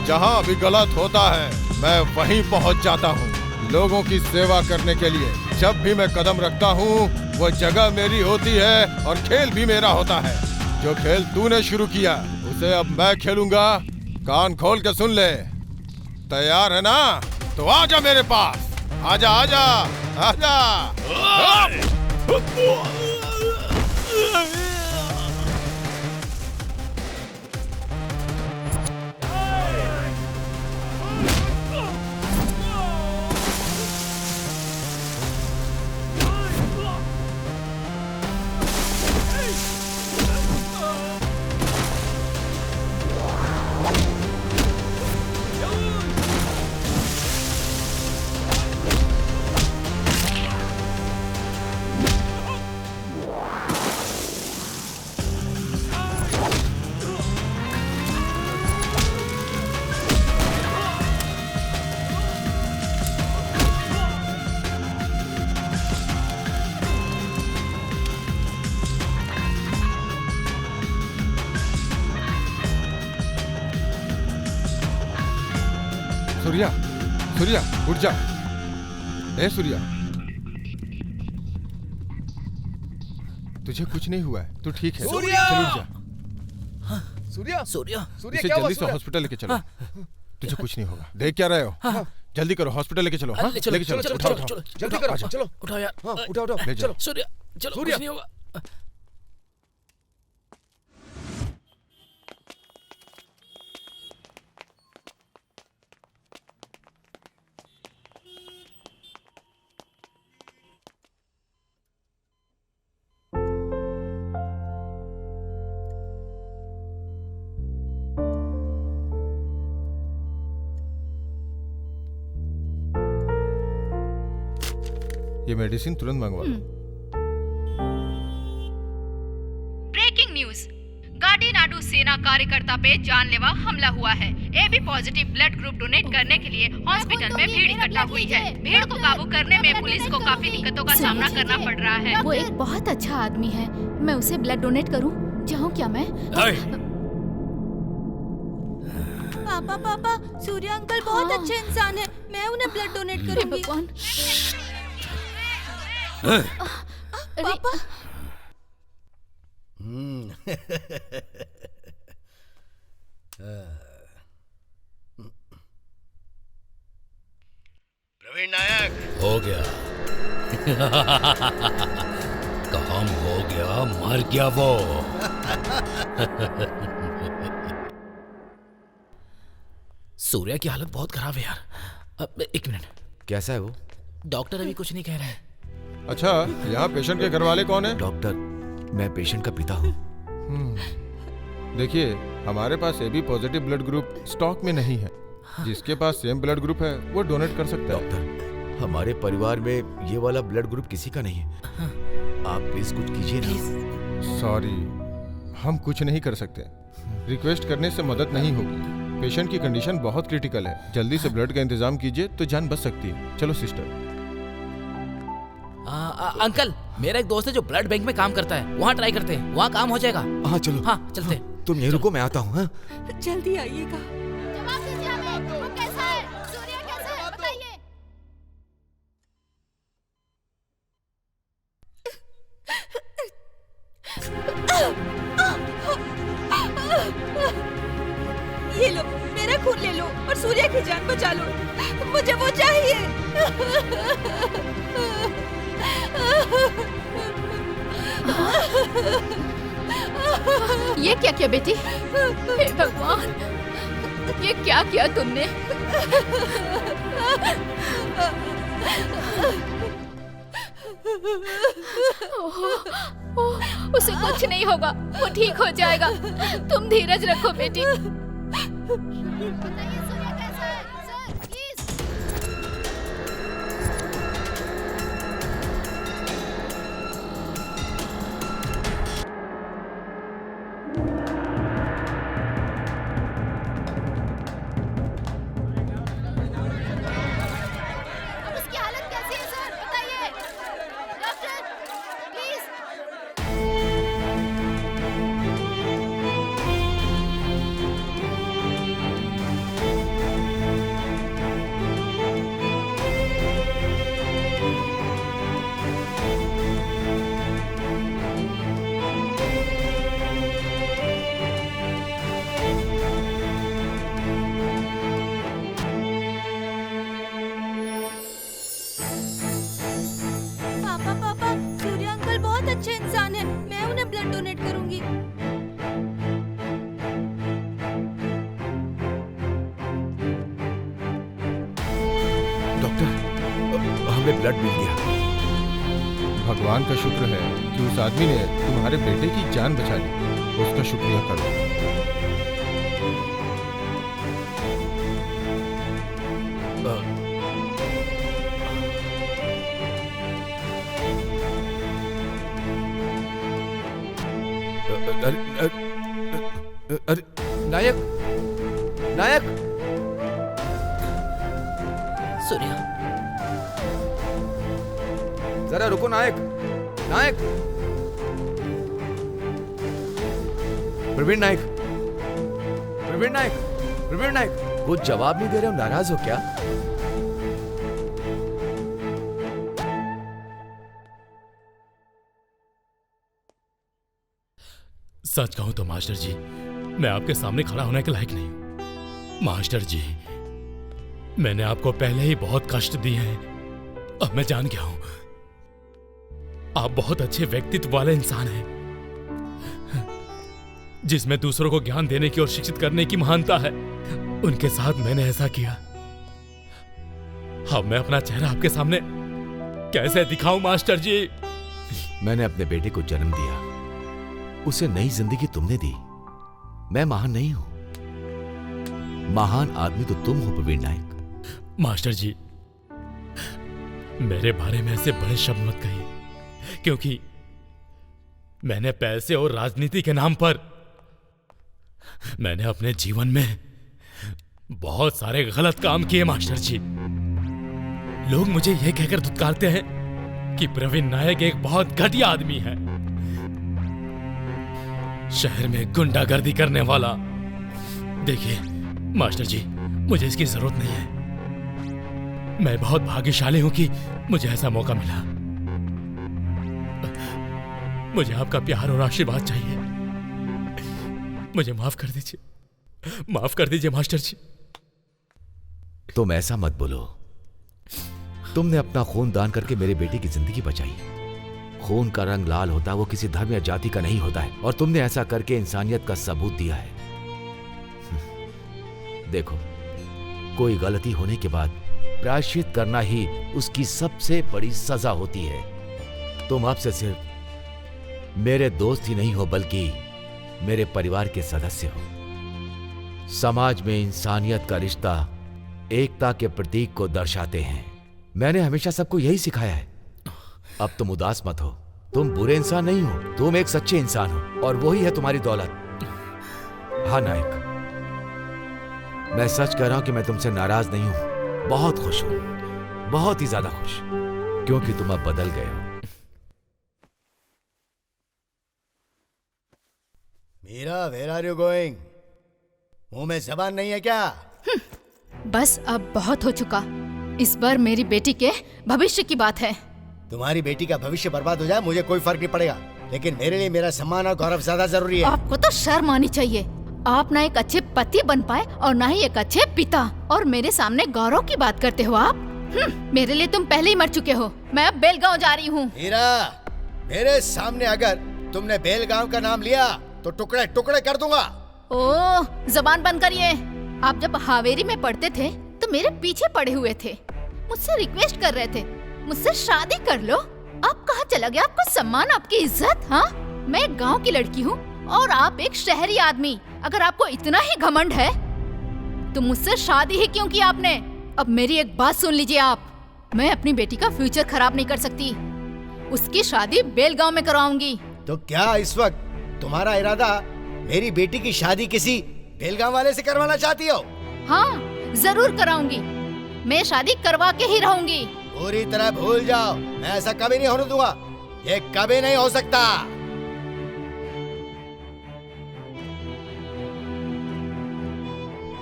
जहां भी गलत होता है मैं वहीं पहुंच जाता हूं लोगों की सेवा करने के लिए। जब भी मैं कदम रखता हूं वो जगह मेरी होती है और खेल भी मेरा होता है। जो खेल तूने शुरू किया उसे अब मैं खेलूंगा। कान खोल के सुन ले। तैयार है ना? तो आजा मेरे पास। आजा आजा आजा। सूर्या, सूर्या, उठ जा। ए सूर्या, तुझे कुछ नहीं हुआ है, तू ठीक है। सूर्या! चल उठ जा। सूर्या, सूर्या, सूर्या, इसे क्या हुआ जल्दी से सूर्या? हॉस्पिटल लेके चलो। तुझे कुछ नहीं होगा। देख क्या रहे हो? जल्दी करो, हॉस्पिटल लेके चलो। हाँ, लेके चलो। उठाओ, उठाओ। जल्दी करो, आजा। चलो। उठाओ यार। हाँ, उठाओ, उठाओ। ले जाओ। सूर्या, चलो, कुछ नहीं होगा। ये मेडिसिन तुरंत मंगवा लो। ब्रेकिंग न्यूज, गाडीनाडू सेना कार्यकर्ता पे जानलेवा हमला हुआ है। AB positive blood group donate करने के लिए हॉस्पिटल में भीड़ इकट्ठा हुई है। भीड़ को काबू करने में पुलिस को काफी दिक्कतों का सामना करना पड़ रहा है। वो एक बहुत अच्छा आदमी है। मैं उसे ब्लड डोनेट करूं? चाहूं क्या मैं? पापा पापा, सूर्या अंकल बहुत अच्छे इंसान है। मैं उन्हें ब्लड डोनेट करूंगी। पापा। प्रवीण नायक हो गया। काम हो गया, मर गया वो। सूर्या की हालत बहुत खराब है यार। एक मिनट। कैसा है वो? डॉक्टर अभी कुछ नहीं कह रहे हैं। अच्छा, यहाँ पेशेंट के घर वाले कौन है? डॉक्टर, मैं पेशेंट का पिता हूँ। देखिए, हमारे पास AB positive blood group stock में नहीं है। जिसके पास सेम ब्लड ग्रुप है वो डोनेट कर सकता है। डॉक्टर, हमारे परिवार में ये वाला ब्लड ग्रुप किसी का नहीं है। आप प्लीज कुछ कीजिए ना। सॉरी, हम कुछ नहीं कर सकते। रिक्वेस्ट करने से मदद नहीं होगी। पेशेंट की कंडीशन बहुत क्रिटिकल है। जल्दी से ब्लड का इंतजाम कीजिए तो जान बच सकती है। चलो सिस्टर। अंकल, मेरा एक दोस्त है जो ब्लड बैंक में काम करता है, वहाँ ट्राई करते हैं, वहाँ काम हो जाएगा। हाँ चलो। हाँ चलते हैं। तुम यहीं रुको, मैं आता हूँ। हाँ? जल्दी आइएगा। जवाब दीजिए हमें, वो कैसा है? सूर्या कैसा है? बताइए। ये लो, मेरा खून ले लो और सूर्या की जान बचा लो। मुझे वो चाहिए। ये क्या किया बेटी? हे भगवान, ये क्या किया तुमने? उसे कुछ नहीं होगा, वो ठीक हो जाएगा। तुम धीरज रखो बेटी। बताइए सूर्या कैसा है? Sir, please. अब उसकी हालत कैसी है सर? बताइए। Doctor, please. पापा, सूर्या अंकल बहुत अच्छे इंसान हैं। मैं उन्हें ब्लड डोनेट करूंगी। डॉक्टर, हमें ब्लड मिल गया। भगवान का शुक्र है कि उस आदमी ने तुम्हारे बेटे की जान बचा ली। उसका शुक्रिया करो। अरे नायक, नायक। सूर्या, जरा रुको नायक। नायक, प्रवीण नायक, प्रवीण नायक, प्रवीण नायक। कुछ जवाब नहीं दे रहे हो, नाराज हो क्या? सच कहूं तो मास्टर जी, मैं आपके सामने खड़ा होने के लायक नहीं हूं। मास्टर जी, मैंने आपको पहले ही बहुत कष्ट दिए हैं। अब मैं जान गया हूं, आप बहुत अच्छे व्यक्तित्व वाले इंसान हैं, जिसमें दूसरों को ज्ञान देने की और शिक्षित करने की महानता है। उनके साथ मैंने ऐसा किया। अब मैं अपना चेहरा आपके सामने कैसे दिखाऊं मास्टर जी? मैंने अपने बेटे को जन्म दिया, उसे नई जिंदगी तुमने दी। मैं महान नहीं हूं, महान आदमी तो तुम हो प्रवीण नायक। मास्टर जी, मेरे बारे में ऐसे बड़े शब्द मत कहिए, क्योंकि मैंने पैसे और राजनीति के नाम पर मैंने अपने जीवन में बहुत सारे गलत काम किए मास्टर जी। लोग मुझे यह कहकर धुतकारते हैं कि प्रवीण नायक एक बहुत घटिया आदमी है, शहर में गुंडागर्दी करने वाला। देखिए मास्टर जी, मुझे इसकी जरूरत नहीं है। मैं बहुत भाग्यशाली हूं कि मुझे ऐसा मौका मिला। मुझे आपका प्यार और आशीर्वाद चाहिए। मुझे माफ कर दीजिए, माफ कर दीजिए मास्टर जी। तुम ऐसा मत बोलो। तुमने अपना खून दान करके मेरे बेटे की जिंदगी बचाई। खून का रंग लाल होता है वो किसी धर्म या जाति का नहीं होता है, और तुमने ऐसा करके इंसानियत का सबूत दिया है। देखो, कोई गलती होने के बाद प्रायश्चित करना ही उसकी सबसे बड़ी सजा होती है। तुम अब से सिर्फ मेरे दोस्त ही नहीं हो बल्कि मेरे परिवार के सदस्य हो। समाज में इंसानियत का रिश्ता एकता के प्रतीक को दर्शाते हैं। मैंने हमेशा सबको यही सिखाया है। अब तुम उदास मत हो, तुम बुरे इंसान नहीं हो, तुम एक सच्चे इंसान हो, और वही है तुम्हारी दौलत। हाँ नायक, मैं सच कह रहा हूं कि मैं तुमसे नाराज नहीं हूं, बहुत खुश हूं, बहुत ही ज्यादा खुश, क्योंकि तुम अब बदल गए हो। Meera, where are you going? मुंह में जबान नहीं है क्या? बस अब बहुत हो चुका। इस बार मेरी बेटी के भविष्य की बात है। तुम्हारी बेटी का भविष्य बर्बाद हो जाए मुझे कोई फर्क नहीं पड़ेगा, लेकिन मेरे लिए मेरा सम्मान और गौरव ज्यादा जरूरी है। आपको तो शर्म आनी चाहिए। आप ना एक अच्छे पति बन पाए और ना ही एक अच्छे पिता, और मेरे सामने गौरव की बात करते हो आप। मेरे लिए तुम पहले ही मर चुके हो। मैं अब बेलगांव जा रही हूँ। मीरा, मेरे सामने अगर तुमने बेलगांव का नाम लिया तो टुकड़े टुकड़े कर दूंगा। ओह, जबान बंद करिए। आप जब हावेरी में पढ़ते थे तो मेरे पीछे पड़े हुए थे, मुझसे रिक्वेस्ट कर रहे थे मुझसे शादी कर लो। आप कहाँ चला गया आपका सम्मान, आपकी इज्जत? हाँ, मैं एक गांव की लड़की हूँ और आप एक शहरी आदमी। अगर आपको इतना ही घमंड है तो मुझसे शादी ही क्यों की आपने? अब मेरी एक बात सुन लीजिए आप, मैं अपनी बेटी का फ्यूचर खराब नहीं कर सकती। उसकी शादी बेलगांव में करवाऊंगी। तो क्या इस वक्त तुम्हारा इरादा मेरी बेटी की शादी किसी बेलगांव वाले से करवाना चाहती हो? हाँ, जरूर कराऊंगी। मैं शादी करवा के ही रहूंगी। पूरी तरह भूल जाओ, मैं ऐसा कभी नहीं होने दूंगा। ये कभी नहीं हो सकता।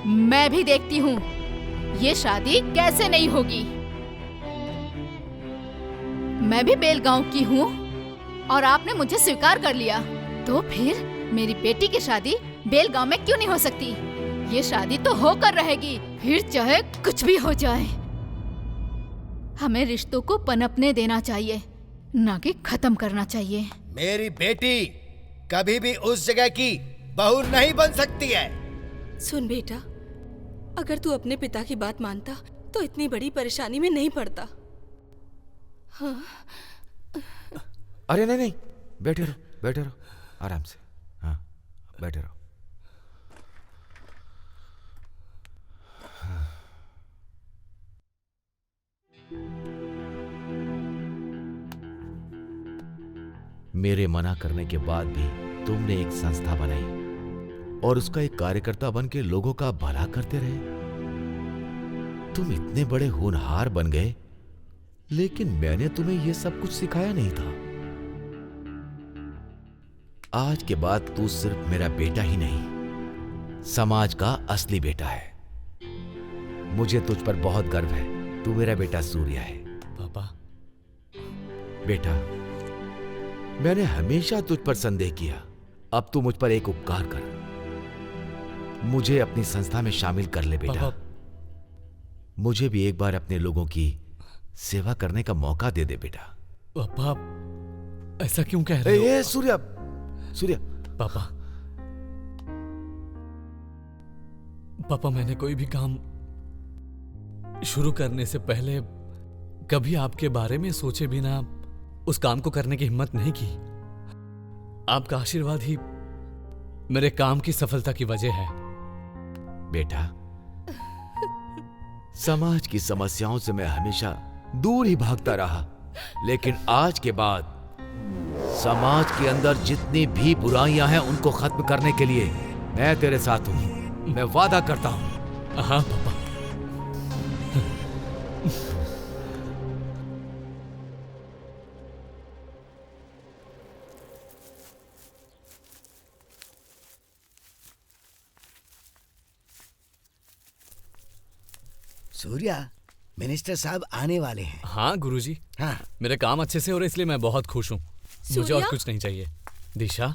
मैं भी देखती हूँ ये शादी कैसे नहीं होगी। मैं भी बेलगांव की हूँ और आपने मुझे स्वीकार कर लिया, तो फिर मेरी बेटी की शादी बेलगांव में क्यों नहीं हो सकती? ये शादी तो होकर रहेगी, फिर चाहे कुछ भी हो जाए। हमें रिश्तों को पनपने देना चाहिए, ना कि खत्म करना चाहिए। मेरी बेटी कभी भी उस जगह की बहू नहीं बन सकती है। सुन बेटा, अगर तू अपने पिता की बात मानता तो इतनी बड़ी परेशानी में नहीं पड़ता। हाँ। अरे नहीं नहीं, बैठे रहो आराम से। हाँ, बैठे रहो। मेरे मना करने के बाद भी तुमने एक संस्था बनाई और उसका एक कार्यकर्ता बन के लोगों का भला करते रहे। तुम इतने बड़े होनहार बन गए, लेकिन मैंने तुम्हें यह सब कुछ सिखाया नहीं था। आज के बाद तू सिर्फ मेरा बेटा ही नहीं, समाज का असली बेटा है। मुझे तुझ पर बहुत गर्व है। तू मेरा बेटा सूर्या है। पापा। बेटा, मैंने हमेशा तुझ पर संदेह किया। अब तू मुझ पर एक उपकार कर, मुझे अपनी संस्था में शामिल कर ले बेटा। मुझे भी एक बार अपने लोगों की सेवा करने का मौका दे दे बेटा। पापा, ऐसा क्यों कह रहे हो? सूर्या पापा, मैंने कोई भी काम शुरू करने से पहले कभी आपके बारे में सोचे बिना उस काम को करने की हिम्मत नहीं की। आपका आशीर्वाद ही मेरे काम की सफलता की वजह है। बेटा, समाज की समस्याओं से मैं हमेशा दूर ही भागता रहा, लेकिन आज के बाद समाज के अंदर जितनी भी बुराइयां हैं उनको खत्म करने के लिए मैं तेरे साथ हूं। मैं वादा करता हूं। हाँ पापा। सूर्या, मिनिस्टर साहब आने वाले हैं। हाँ गुरुजी। हाँ। मेरे काम अच्छे से हो रहे इसलिए मैं बहुत खुश हूँ। मुझे और कुछ नहीं चाहिए। दिशा,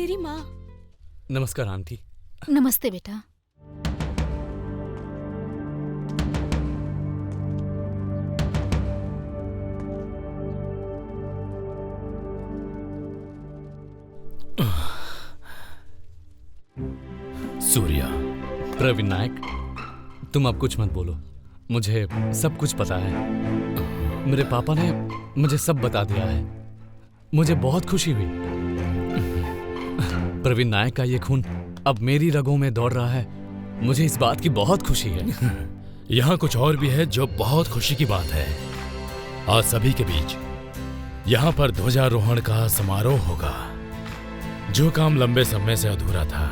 मेरी माँ। नमस्कार आंटी। नमस्ते बेटा। सूर्या। प्रवीण नायक, तुम अब कुछ मत बोलो, मुझे सब कुछ पता है। मेरे पापा ने मुझे सब बता दिया है। मुझे बहुत खुशी हुई। प्रवीण नायक का ये खून अब मेरी रगों में दौड़ रहा है। मुझे इस बात की बहुत खुशी है। यहाँ कुछ और भी है जो बहुत खुशी की बात है। आज सभी के बीच यहाँ पर ध्वजारोहण का समारोह होगा। जो काम लंबे समय से अधूरा था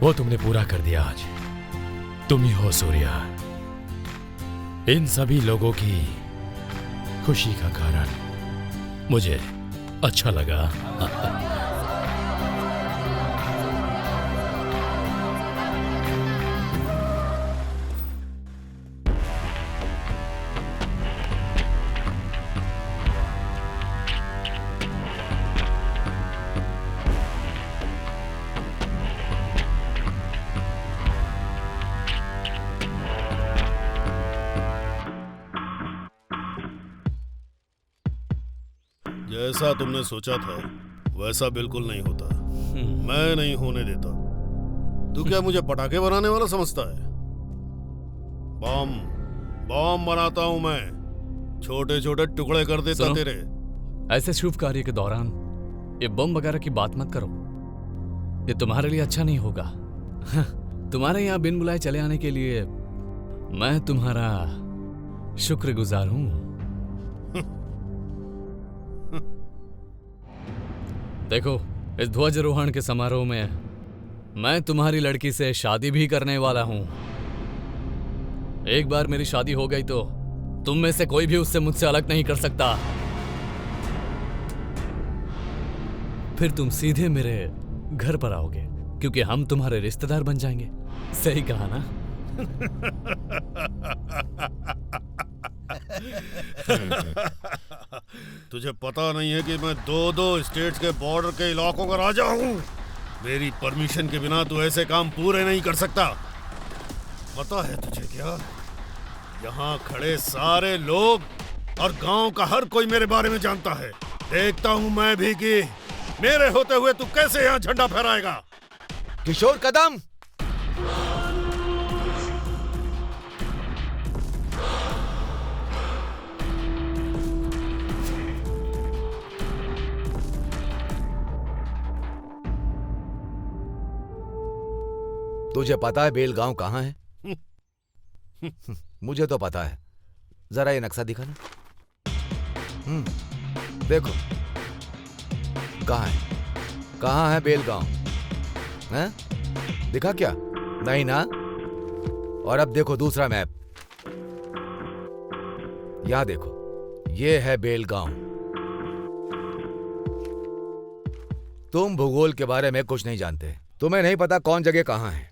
वो तुमने पूरा कर दिया। आज तुम ही हो सूर्या, इन सभी लोगों की खुशी का कारण। मुझे अच्छा लगा। जैसा तुमने सोचा था वैसा बिल्कुल नहीं होता। मैं नहीं होने देता। तू क्या मुझे पटाखे बनाने वाला समझता है? बम बम बनाता हूं मैं, छोटे छोटे टुकड़े कर देता सुनो, तेरे। ऐसे शुभ कार्य के दौरान ये बम वगैरह की बात मत करो। ये तुम्हारे लिए अच्छा नहीं होगा। तुम्हारे यहाँ बिन बुलाए चले आने के लिए मैं तुम्हारा शुक्रगुजार हूं। देखो, इस ध्वजारोहण के समारोह में मैं तुम्हारी लड़की से शादी भी करने वाला हूं। एक बार मेरी शादी हो गई तो तुम में से कोई भी उससे मुझसे अलग नहीं कर सकता। फिर तुम सीधे मेरे घर पर आओगे क्योंकि हम तुम्हारे रिश्तेदार बन जाएंगे। सही कहा ना? तुझे पता नहीं है कि मैं 2-2 स्टेट्स के बॉर्डर के इलाकों का राजा हूँ। मेरी परमिशन के बिना तू ऐसे काम पूरे नहीं कर सकता। पता है तुझे क्या? यहाँ खड़े सारे लोग और गांव का हर कोई मेरे बारे में जानता है। देखता हूँ मैं भी कि मेरे होते हुए तू कैसे यहाँ झंडा फहराएगा। किशोर कदम, तुझे पता है बेलगांव कहाँ है? मुझे तो पता है। जरा ये नक्शा दिखा ना। देखो कहाँ है, कहाँ है बेलगांव? हैं? दिखा क्या? नहीं ना? और अब देखो दूसरा मैप। यहां देखो, ये है बेलगांव। तुम भूगोल के बारे में कुछ नहीं जानते। तुम्हें नहीं पता कौन जगह कहाँ है।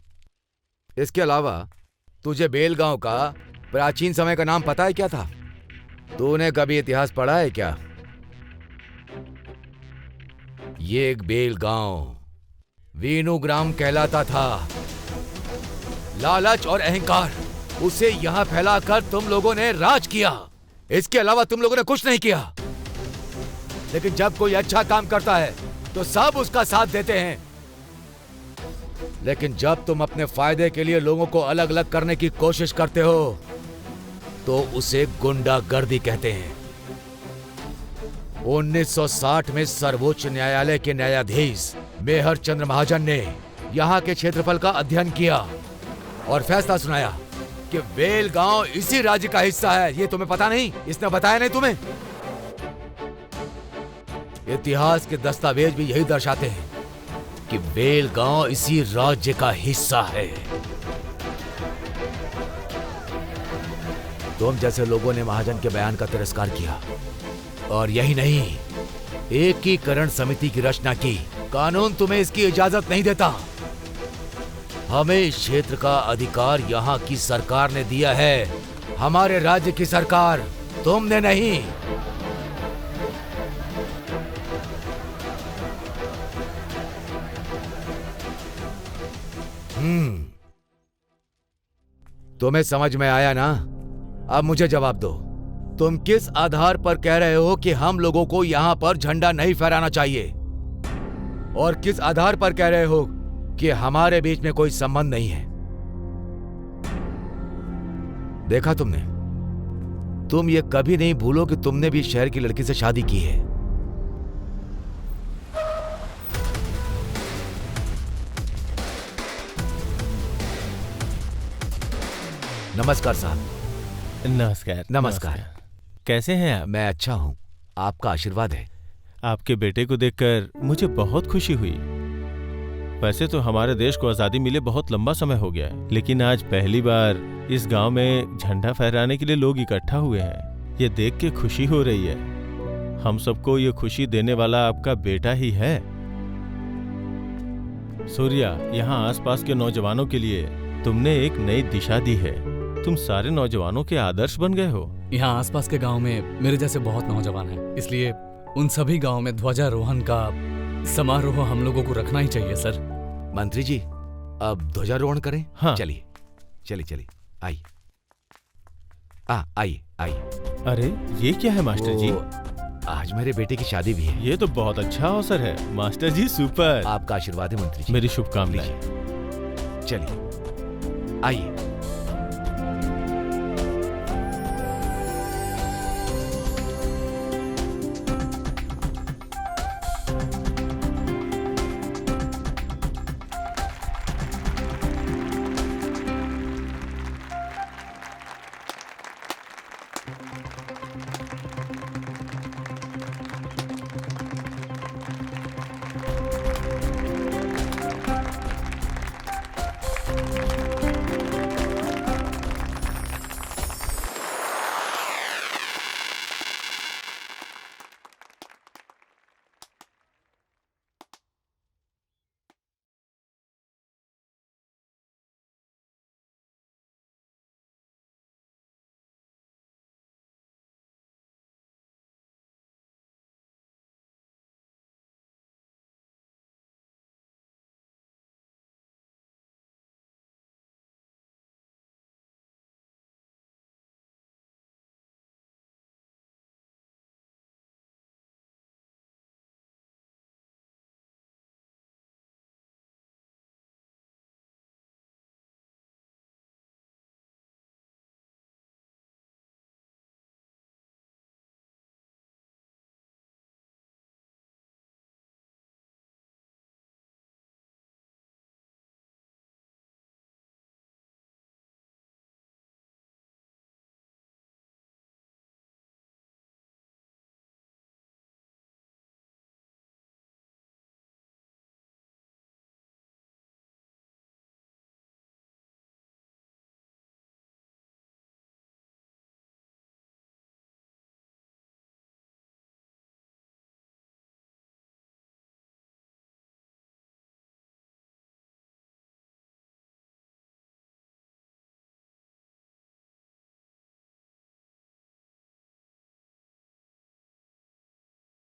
इसके अलावा तुझे बेलगांव का प्राचीन समय का नाम पता है क्या था? तूने कभी इतिहास पढ़ा है क्या? ये एक बेलगांव वीनुग्राम कहलाता था। लालच और अहंकार, उसे यहां फैलाकर तुम लोगों ने राज किया। इसके अलावा तुम लोगों ने कुछ नहीं किया। लेकिन जब कोई अच्छा काम करता है तो सब उसका साथ देते हैं। लेकिन जब तुम अपने फायदे के लिए लोगों को अलग अलग करने की कोशिश करते हो तो उसे गुंडागर्दी कहते हैं। 1960 में सर्वोच्च न्यायालय के न्यायाधीश मेहर चंद्र महाजन ने यहाँ के क्षेत्रफल का अध्ययन किया और फैसला सुनाया कि बेलगांव इसी राज्य का हिस्सा है। ये तुम्हें पता नहीं? इसने बताया नहीं तुम्हें? इतिहास के दस्तावेज भी यही दर्शाते हैं कि बेलगांव इसी राज्य का हिस्सा है। तुम जैसे लोगों ने महाजन के बयान का तिरस्कार किया और यही नहीं, एकीकरण समिति की रचना की। कानून तुम्हें इसकी इजाजत नहीं देता। हमें इस क्षेत्र का अधिकार यहाँ की सरकार ने दिया है, हमारे राज्य की सरकार, तुमने नहीं। तुम्हें समझ में आया ना? अब मुझे जवाब दो, तुम किस आधार पर कह रहे हो कि हम लोगों को यहाँ पर झंडा नहीं फहराना चाहिए, और किस आधार पर कह रहे हो कि हमारे बीच में कोई संबंध नहीं है? देखा तुमने, तुम ये कभी नहीं भूलो कि तुमने भी शहर की लड़की से शादी की है। नमस्कार साहब। नमस्कार। नमस्कार। कैसे हैं आप? मैं अच्छा हूँ, आपका आशीर्वाद है। आपके बेटे को देखकर मुझे बहुत खुशी हुई। वैसे तो हमारे देश को आज़ादी मिले बहुत लंबा समय हो गया है, लेकिन आज पहली बार इस गांव में झंडा फहराने के लिए लोग इकट्ठा हुए हैं। ये देख के खुशी हो रही है। हम सबको ये खुशी देने वाला आपका बेटा ही है। सूर्या, यहाँ आसपास के नौजवानों के लिए तुमने एक नई दिशा दी है। तुम सारे नौजवानों के आदर्श बन गए हो। यहाँ आसपास के गांव में मेरे जैसे बहुत नौजवान हैं, इसलिए उन सभी गांव में ध्वजारोहण का समारोह हम लोगों को रखना ही चाहिए सर। मंत्री जी, अब ध्वजारोहण करें? हाँ। चलिए चलिए चलिए, आइए आइए आइए। अरे ये क्या है मास्टर जी? आज मेरे बेटे की शादी भी है। ये तो बहुत अच्छा अवसर है मास्टर जी। सुपर। आपका आशीर्वाद है मंत्री जी। मेरी शुभकामनाएं। चलिए आइए।